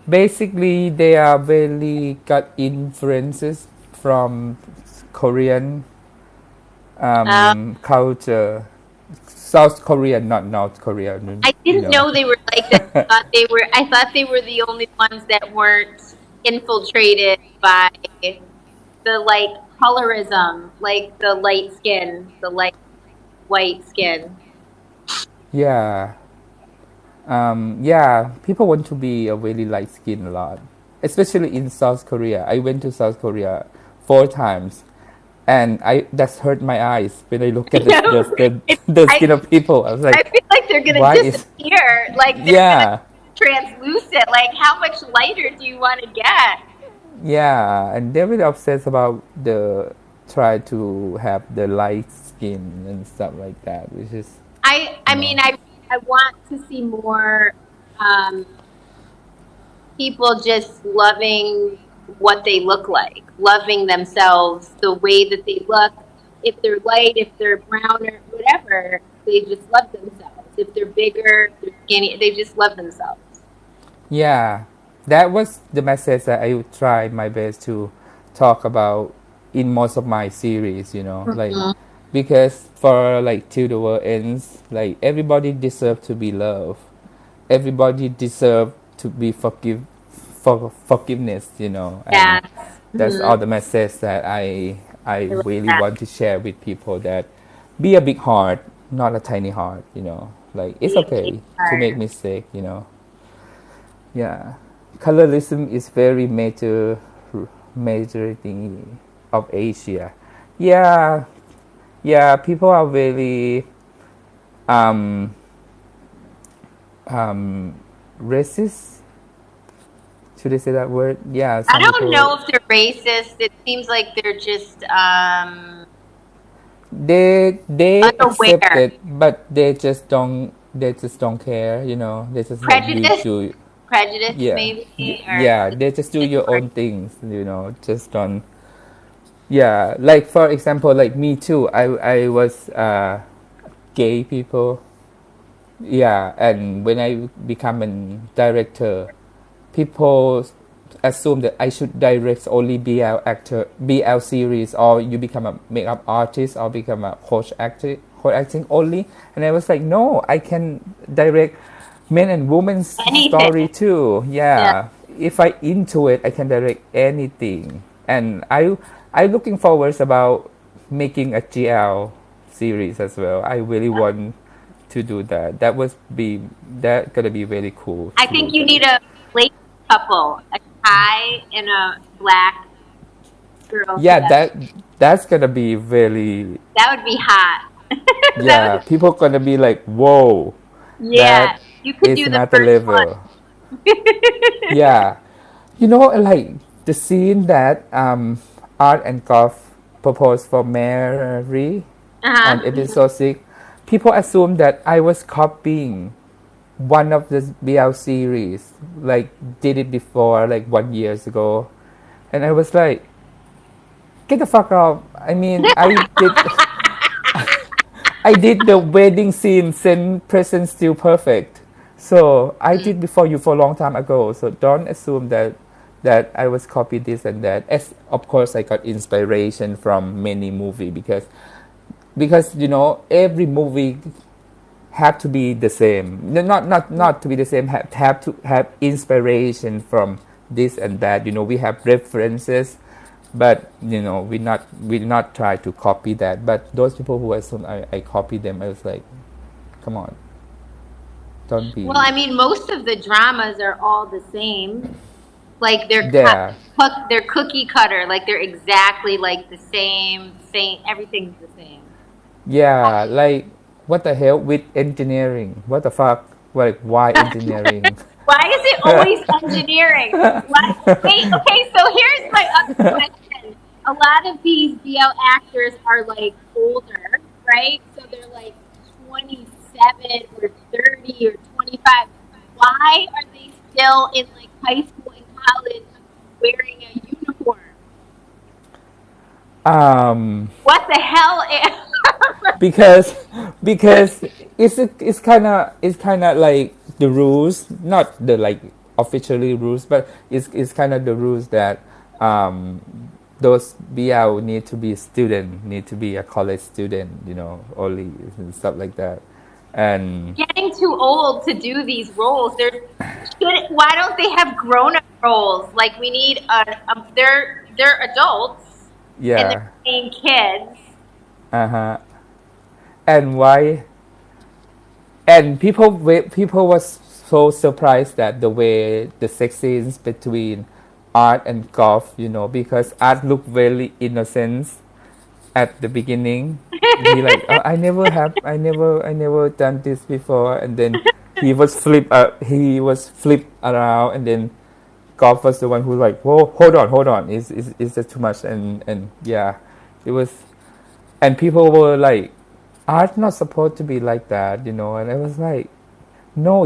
Basically, they are really got influences from Korean Uh, culture. South Korea, not North Korea. I You didn't know. know they were like this. I thought they were the only ones that weren't infiltrated by the like colorism, like the light skin, the light white skin. Yeah. Yeah, people want to be a very light skin a lot, especially in South Korea. I went to South Korea 4 times, and I that's hurt my eyes when I look at I know. the I skin of people. I was I like, feel like they're gonna why is disappear. Like they're gonna yeah, translucent. Like how much lighter do you want to get? yeah, and they're really obsessed about the try to have the light skin and stuff like that, which is I you mean know, I want to see more um, people just loving what they look like, loving themselves, the way that they look. If they're light, if they're brown or whatever, they just love themselves. If they're bigger, if they're skinny, they just love themselves. yeah, that was the message that I would try my best to talk about in most of my series, like Mhm. because for like till the world ends, like everybody deserve to be loved. Everybody deserve to be forgiveness, and Yes. that's Mhm. all the message that I I love really that. want to share with people that be a big heart, not a tiny heart, like it's Be a big okay to make part. mistake. Yeah, colorism is very major thing of Asia. Yeah, yeah, people are very um racist. Should I say that word? Yeah, I some don't people know if they're racist. It seems like they're just they accept unaware. it, but they just don't care. They just let you Prejudice, do. prejudice Yeah, maybe, or yeah, what's they just do the your word? own things. Just don't. Yeah, like for example, like me too. I was gay people. Yeah, and when I become a director, people assume that I should direct only BL actor, BL series, or you become a makeup artist, or become a coach acting only. And I was like, no, I can direct men and women's Anything. story too. Yeah. Yeah, if I into it, I can direct anything. And I looking forward about making a GL series as well. I really want to do that. That gonna be very cool I to think you need direct. a late couple, a Thai and a black girl Yeah, together. that's gonna be really, That would be hot. That yeah, would, people gonna be like, whoa, yeah. that You could is do the another first level. one. Yeah, like the scene that Art and Golf proposed for Mary on Uh-huh. episode 6, people assume that I was copying one of the BL series, like did it before, like 1 years ago, and I was like, get the fuck off. I mean, I did the wedding scene, send present still perfect. So I did before you for a long time ago. So don't assume that I was copied this and that. As of course, I got inspiration from many movie because every movie have to be the same. No, not to be the same. Have to have inspiration from this and that. We have references, but we not try to copy that. But those people who assume I copy them, I was like, come on, don't Well, be I mean, most of the dramas are all the same. Like there. they're cookie cutter. Like they're exactly like the same. Everything's the same. Yeah, like what the hell with engineering? What the fuck? Like why engineering? Why is it always engineering? What? Wait, okay, so here's my other question. A lot of these BL actors are like older, right? So they're like 27 or 30 or 25. Why are they still in like high school and college wearing a uniform? What the hell? because it's kind of like the rules, not the like officially rules, but it's kind of the rules that um, those BL need to be student, need to be a college student, only and stuff like that, and Getting too old to do these roles. Why don't they have grown-up roles? Like we need they're adults and yeah, they're playing kids. uh-huh. And why? And people was so surprised that the way the sex scenes between Art and Golf, because Art looked very innocent at the beginning. He like, oh, I never done this before, and then he was flipped around, and then Golf was the one who like, whoa, hold on, is that too much? And yeah, it was, and people were like, Art not supposed to be like that, and I was like, no,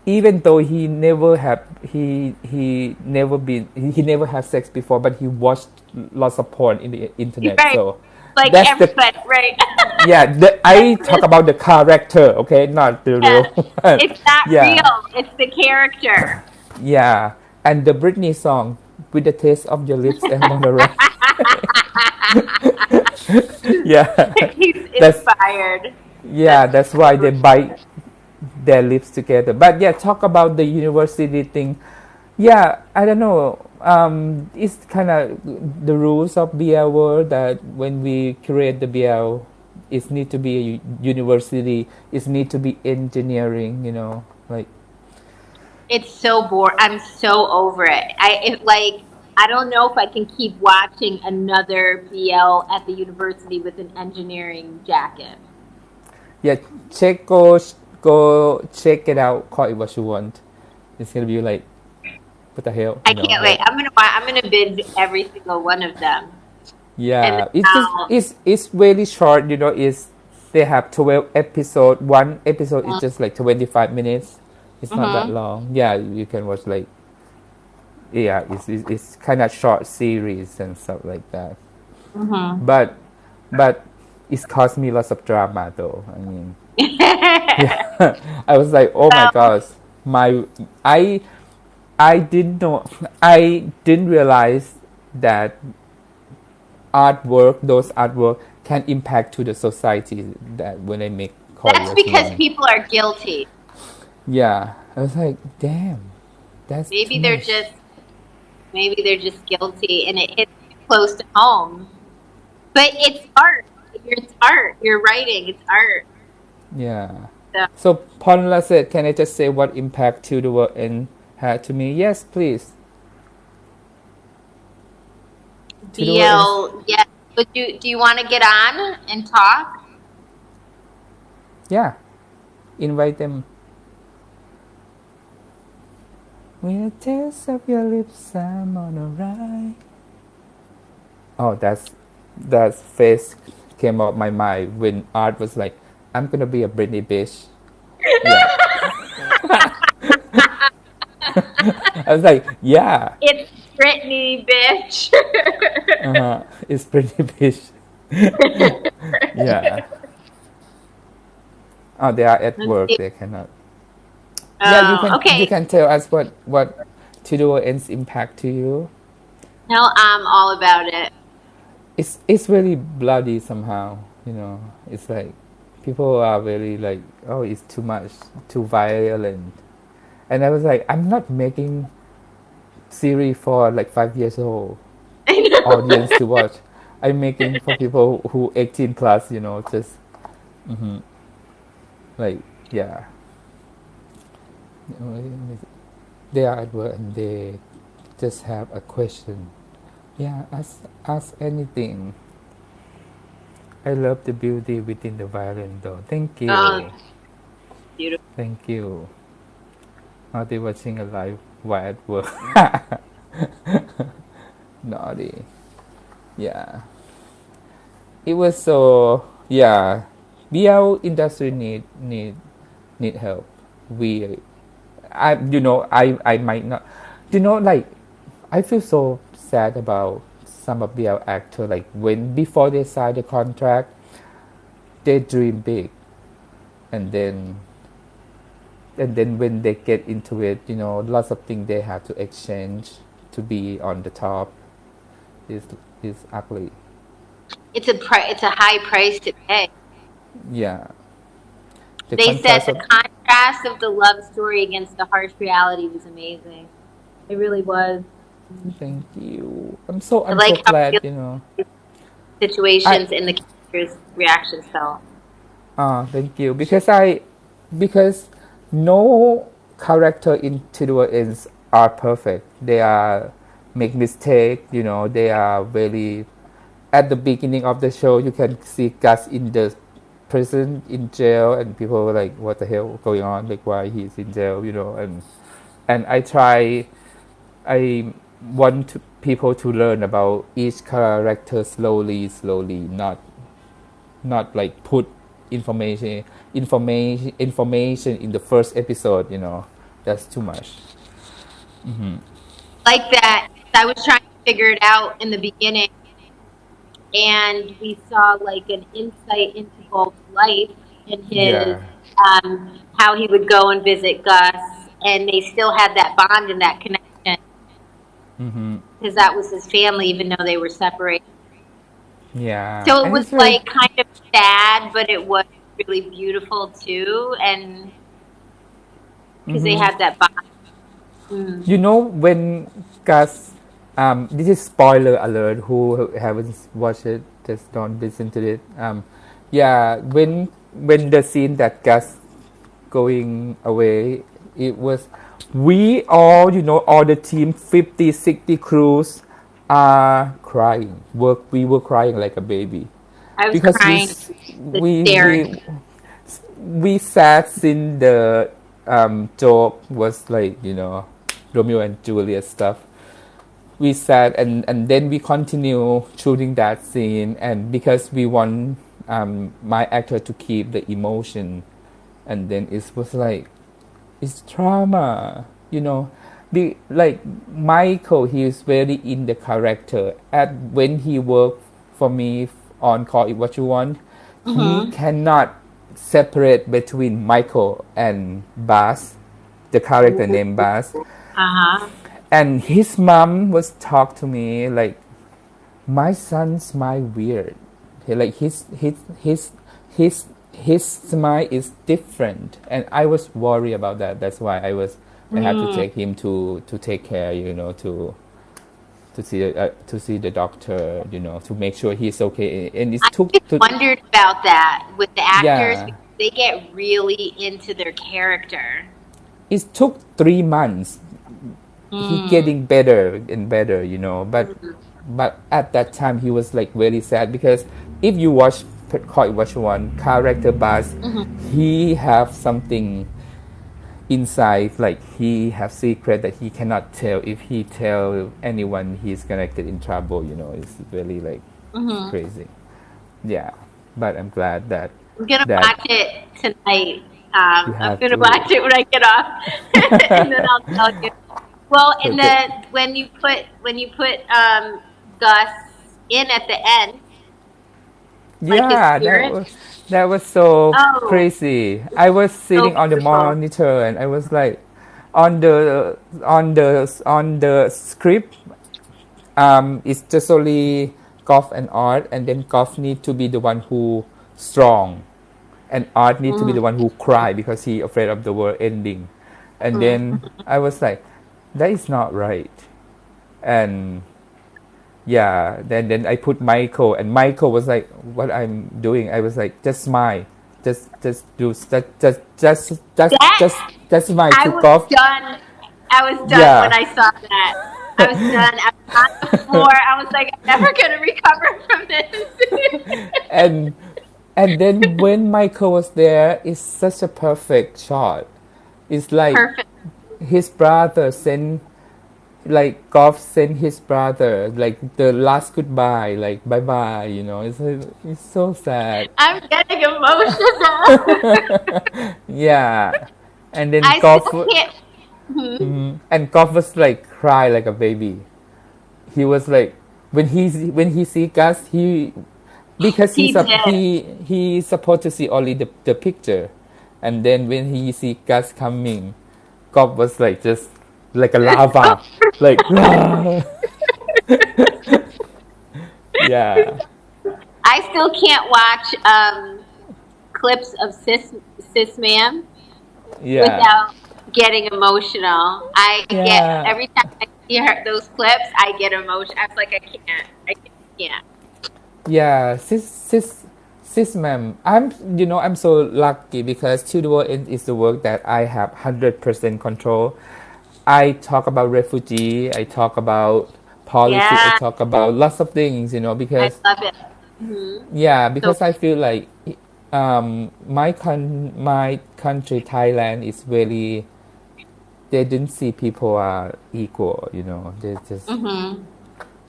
even though he never had sex before, but he watched lots of porn in the internet. Right. So Like that's the everybody, right? yeah. I talk about the character, okay, not the Yeah. real one. It's not Yeah, real. It's the character. yeah. And the Britney song, "With the Taste of Your Lips and Monorail." Yeah, He's that's inspired. that's why they bite their lips together. But yeah, talk about the university thing. Yeah, I don't know. It's kind of the rules of BL world that when we create the BL, it need to be a university. It need to be engineering. Like It's so bored. I'm so over it. I don't know if I can keep watching another BL at the university with an engineering jacket. yeah, go check it out. Call it what you want. It's gonna be like, what the hell, I can't wait. Like I'm gonna binge every single one of them. And yeah, then it's just it's really short. It's they have 12 episode. One episode is just like 25 minutes. It's not that long. Yeah, you can watch like yeah. It's kind of short series and stuff like that. But it's caused me lots of drama though. I mean, yeah, I was like, oh my well, gosh, my I didn't know. I didn't realize that those artwork can impact to the society that when they make that's Korea's because one. people are guilty. Yeah, I was like, damn, that's too Maybe they're much. just maybe they're just guilty and it hits close to home. But it's art. It's art. You're writing. It's art. Yeah. So So Ponla said, can I just say what impact to the work and had to me? Yes, please. To the work and BL, yes. But do you want to get on and talk? yeah, invite them. With a taste of your lips, I'm on a ride. Oh, that face came out my mind when Art was like, "I'm gonna be a Britney bitch." Yeah, I was like, "Yeah, It's Brittany, bitch. it's Britney bitch." Yeah. Oh, they are at Let's work. see. They cannot. Yeah, you Oh, can okay. tell us what Tudor ends impact to you. No, I'm all about it. It's really bloody somehow. It's like people are really like, oh, it's too much, too violent. And I was like, I'm not making series for like 5 years old I know. audience to watch. I'm making for people who 18 plus. Just like yeah, they are at work and they just have a question. Yeah, ask anything. I love the beauty within the violin, though. Thank Oh, you. beautiful. Thank you. Naughty watching a live while at work. Naughty. Yeah. It was so yeah. BL industry need help. We I might not like I feel so sad about some of BL actor like when before they sign the contract they dream big and then when they get into it, lots of things they have to exchange to be on the top is ugly. It's a high price to pay. Yeah. The They said contrast the of contrast of the love story against the harsh reality was amazing. It really was. thank you. I'm I so like how glad, real I situations and the characters' reactions felt. thank you because no character in TTWE are perfect. They are make mistake, they are very at the beginning of the show you can see Gus in the prison in jail and people were like what the hell going on, like why he's in jail, and I want people to learn about each character slowly, not like put information in the first episode, that's too much. Like that, I was trying to figure it out in the beginning, and we saw like an insight into Bulk's life and his Yeah. how he would go and visit Gus, and they still had that bond and that connection because that was his family, even though they were separated. Yeah, So it and was it's very like kind of sad, but it was really beautiful too, and because they had that bond. when Gus, this is spoiler alert. Who haven't watched it, just don't listen to it. Yeah, when the scene that Gus going away, it was we all, all the team 50, 60 crews are crying. We were crying like a baby I was because crying, we staring. we we sat in the joke was like Romeo and Juliet stuff. We sat and then we continue shooting that scene and because we want my actor to keep the emotion and then it was like it's trauma, like Michael, he is very in the character at when he worked for me on Call It What You Want, he cannot separate between Michael and Bas, the character named Bas. And his mom was talk to me like my son smile weird. Like his smile is different, and I was worried about that. That's why I had to take him to take care, to see the doctor, to make sure he's okay. And it I took just wondered about that with the actors yeah, because they get really into their character. it took 3 months. He getting better and better, but at that time he was like very sad because if you watch Call It What You Want, character Buzz, he have something inside, like he have secret that he cannot tell. If he tell anyone, he's gonna get in trouble. It's really like crazy. Yeah, but I'm glad that I'm gonna that watch it tonight. you I'm have gonna to watch it when I get off, and then I'll tell you. Well, and okay. then when you put Gus in at the end, like his Yeah, spirit. that was so Oh, crazy. I was so sitting on the beautiful. monitor and I was like, on the script, it's just only Goff and Art, and then Goff need to be the one who strong, and Art need to be the one who cry because he afraid of the world ending, and then I was like, that is not right, and yeah, then I put Michael, and Michael was like, "What I'm doing?" I was like, "Just smile, just do That just smile I to was golf." done. I was done when Yeah, I saw that. I was done. I was on the floor. I was like, I'm never gonna recover from this. and then when Michael was there, it's such a perfect shot. It's like Perfect. his brother sent like Goff sent his brother like the last goodbye, like bye bye. It's so sad. I'm getting emotional. Yeah, and then I Goff still can't. Mhm. and Goff was like cry like a baby. He was like when he see Gus, because He did. he's supposed to see only the picture, and then when he see Gus coming, Goff was like just like a lava, like yeah, I still can't watch clips of cis man yeah, without getting emotional. I get yeah, every time I see those clips, I get emotional. I was like, I can't. yeah. Sis ma'am, I'm so lucky because TTWE is the work that I have 100% control. I talk about refugee, I talk about politics, I Yeah, talk about lots of things, I because love it. Hmm. yeah, So because I feel like my country Thailand is very, they didn't see people are equal, they just, hmm.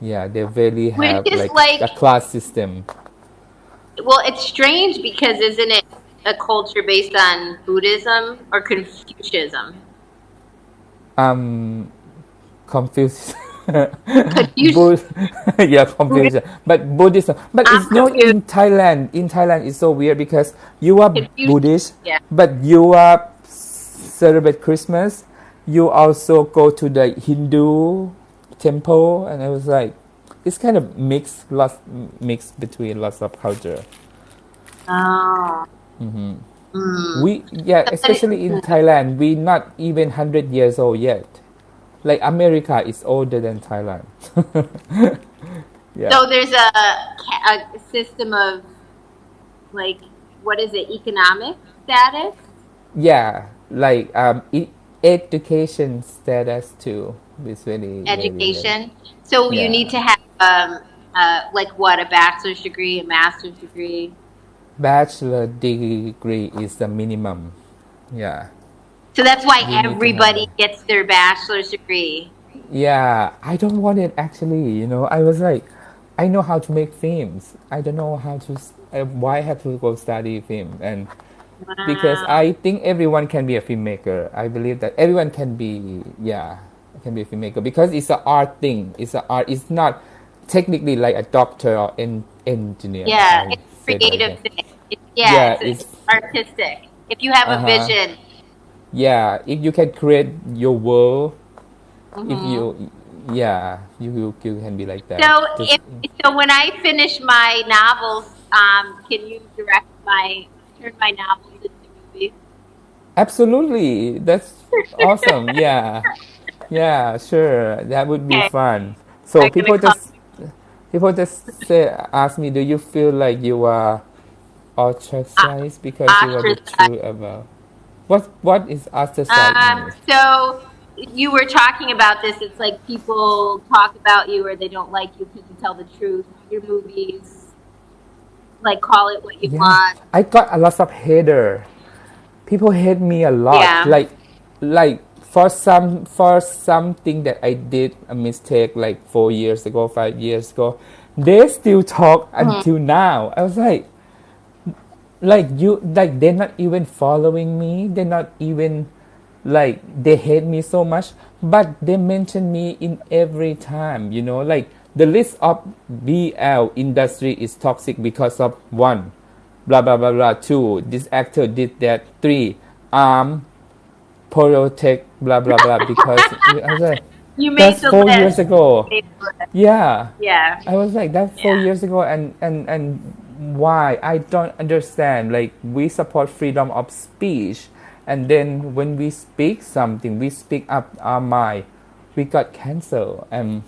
yeah, they really Which have is like like, a class system. well, it's strange because isn't it a culture based on Buddhism or Confucianism? um Confused. Confucius. Yeah, Confucius. But Buddhism. But I'm it's not confused. in Thailand. In Thailand, it's so weird because you are Confucius. Buddhist, Yeah. but you are celebrate Christmas. You also go to the Hindu temple, and I was like, it's kind of mixed between lots of culture. Oh. Yeah, especially in Thailand, we not even 100 years old yet. Like America is older than Thailand. Yeah. So there's a system of like, what is it, economic status, Yeah, like education status too is very very very. education. So you need Yeah, to have like what, a bachelor's degree, a master's degree. bachelor degree is the minimum. Yeah, So that's why you need to have everybody that. gets their bachelor's degree. Yeah, I don't want it actually. I was like, I know how to make films. I don't know how to. Why I have to go study film? And because Wow. I think everyone can be a filmmaker. I believe that everyone can be, yeah, can be a filmmaker because it's an art thing. It's an art. It's not technically like a doctor or engineer. Yeah, I it's a say it like creative that. thing. Yeah, Yeah, it's it's artistic. If you have uh a huh. vision. Yeah, if you can create your world, if Hmm. you, yeah, you can be like that. So Just so when I finish my novels, can you turn my novels into movies? absolutely, that's awesome. Yeah, yeah, sure, that would be Okay, fun. So I'm gonna call people just ask me, do you feel like you are ostracized because you are the ostracized. truth about what is ostracized means? So you were talking about this. It's like people talk about you or they don't like you because you tell the truth. Your movies, like, call it what you Yeah, want. I got a lot of hater. People hate me a lot. Yeah. Like for something that I did a mistake like 4 years ago, 5 years ago, they still talk Hmm. until now. I was like they're not even following me. They're not even like they hate me so much, but they mention me in every time. Like the list of BL industry is toxic because of one, blah blah blah blah. Two, this actor did that. Three, protect blah blah blah. Because I was like, You made that's the 4 years list. ago. Made the list. Yeah, Yeah. I was like that four Yeah. years ago, and why I don't understand. Like we support freedom of speech, and then when we speak something, we speak up our mind, we got canceled. And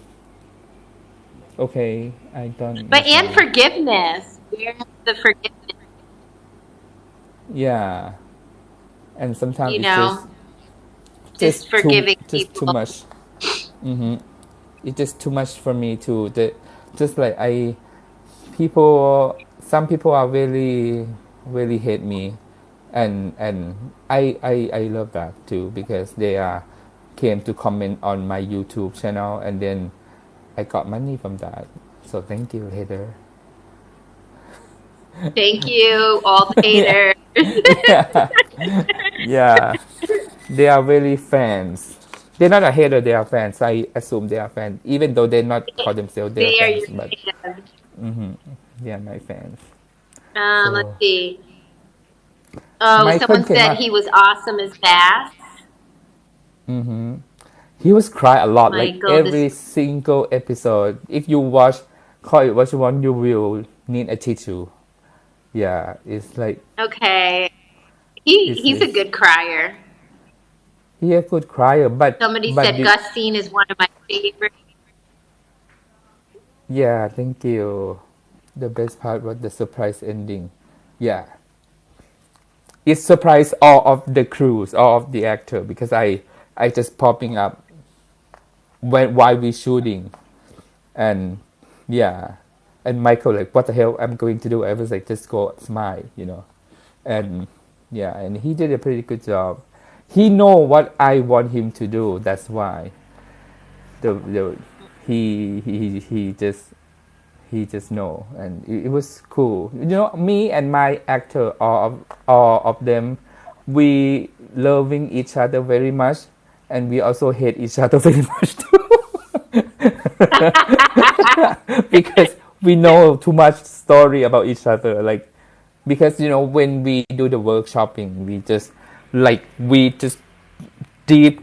okay, I don't But and understand. forgiveness. Where's the forgiveness? Yeah, and sometimes You it's know, just just too forgiving just too people. much. It's just too much for me to just like some people are really really hate me, and I love that too because they are came to comment on my YouTube channel, and then I got money from that. So thank you, Heather. Thank you, all the haters. Yeah, they are really fans. They're not a hater, they are fans. I assume they are fans, even though they not call themselves their They are fans, your but fans. they are my fans. Let's So see. Oh, Michael someone came said up. he was awesome as Bass. He was cry a lot, like Michael, this every single episode. If you watch Call It What You Want, you will need a tissue. Yeah, it's like okay. it's, He's a it's good crier. he a good crier, Somebody but said the Gus Scene is one of my favorites. yeah, thank you. The best part was the surprise ending. Yeah, it surprised all of the crews, all of the actor because I just popping up while we shooting, and yeah, and Michael like what the hell I'm going to do? I was like just go smile. And yeah, and he did a pretty good job. He know what I want him to do. That's why the he just know, and it was cool. Me and my actor, all of them, we loving each other very much, and we also hate each other very much too, because we know too much story about each other. Like, because when we do the workshopping, we just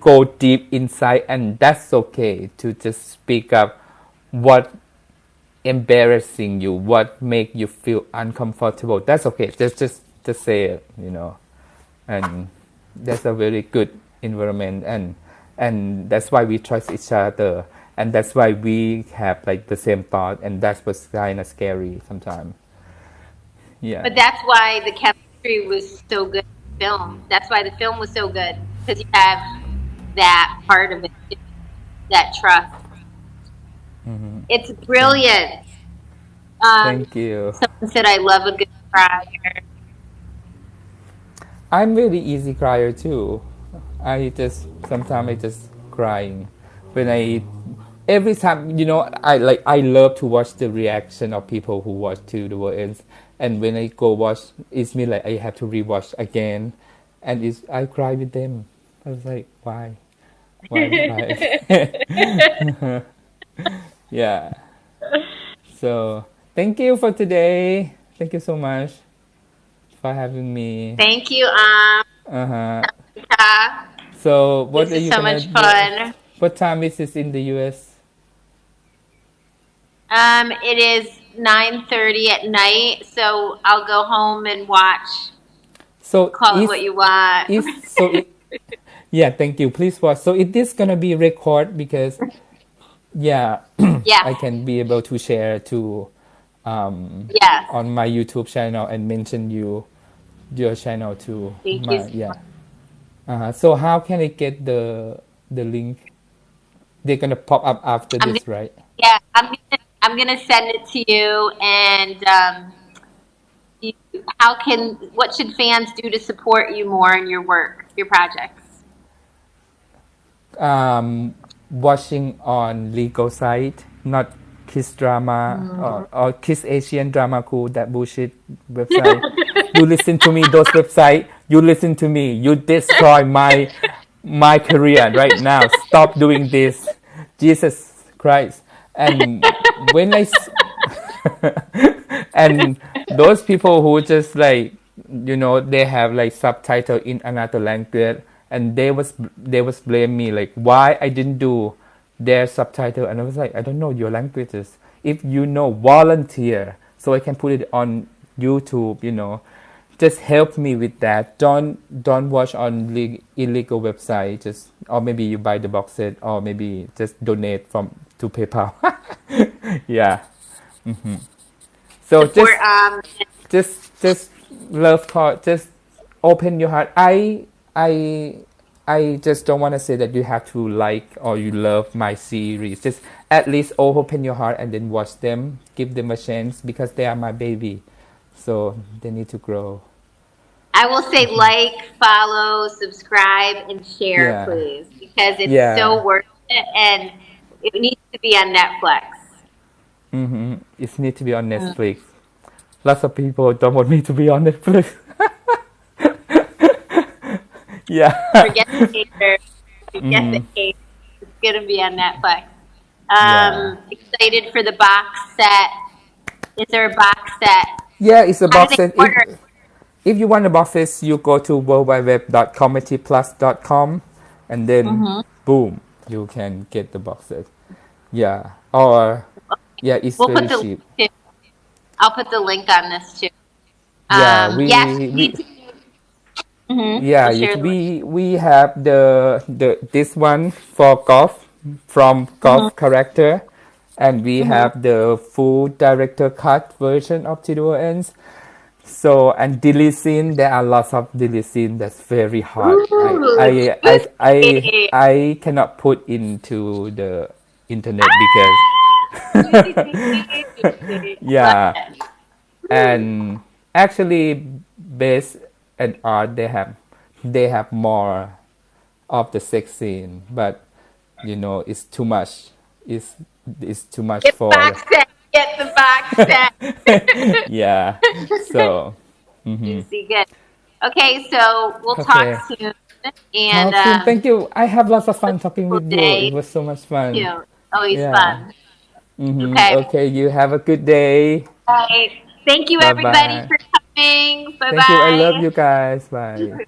go deep inside, and that's okay to just speak up what embarrassing you, what make you feel uncomfortable. That's okay. Just say it. And that's a very good environment, and that's why we trust each other, and that's why we have like the same thought, and that's what's kind of scary sometimes. Yeah. But that's why the chemistry was so good in the film. That's why the film was so good, because you have that part of it, that trust. It's brilliant. Thank you. Someone said I love a good crier. I'm really easy crier too. Sometimes I just crying when I every time I love to watch the reaction of people who watch to the world ends, and when I go watch, it's me like I have to rewatch again, and I cry with them. I was like, why cry? Yeah. So thank you for today. Thank you so much for having me. Thank you, Uh-huh. Africa. So what This are is you so gonna much do? fun. What time is this in the US? It is 9:30 at night, so I'll go home and watch. So Call it what you want. yeah, thank you. Please watch. So it is gonna be record because yeah, Yes, I can be able to share to yes. on my YouTube channel and mention your channel to Thank you my so yeah. much. So how can I get the link? They're gonna pop up after I'm this, right? Yeah, I'm gonna send it to you. And you, what should fans do to support you more in your work, your projects? Watching on legal site, not Kiss Drama or Kiss Asian Drama Cool, that bullshit website. You listen to me, those website. You listen to me. You destroy my career right now. Stop doing this. Jesus Christ. And when and those people who just like they have like subtitle in another language, and they was blame me like why I didn't do their subtitle, and I was like, I don't know your languages. If volunteer so I can put it on YouTube. Just help me with that. Don't watch on illegal website. Just, or maybe you buy the box set, or maybe just donate to PayPal. Yeah. So Support. just love thought. Just open your heart. I just don't want to say that you have to like or you love my series. Just at least open your heart and then watch them. Give them a chance because they are my baby. So they need to grow. I will say like, follow, subscribe, and share, Yeah. please, because it's Yeah. so worth it, and it needs to be on Netflix. It needs to be on Netflix. Lots of people don't want me to be on Netflix. Yeah. Forget the haters. Forget the haters. It's gonna be on Netflix. Yeah. Excited for the box set. Is there a box set? Yeah, it's a How do box they set. order? If you want the boxes, you go to www.cometyplus.com and then boom, you can get the boxes. Yeah. Or yeah, it's We'll very put the link cheap. too. I'll put the link on this too. Yeah, Yes, we YouTube. yeah, We'll share the link. we have the this one for golf from golf character, and we have the full director cut version of TTWE. So and delete scene, there are lots of delete scene that's very hard. Ooh, spooky. I cannot put into the internet because Juicy, juicy, juicy. Love yeah, it. and actually based and art they have more of the sex scene, but you know it's too much. It's it's too much Get the for box set. Get the box set. yeah. So Juicy, good. Okay, so we'll talk okay. soon, and Talk soon. Thank you. I have lots of fun talking cool with you. It day. was so much fun. Too. Always Yeah. fun. Okay. Okay. You have a good day. All right. Thank you, Bye everybody, bye. for coming. Bye Thank you. I love bye. you guys. Bye.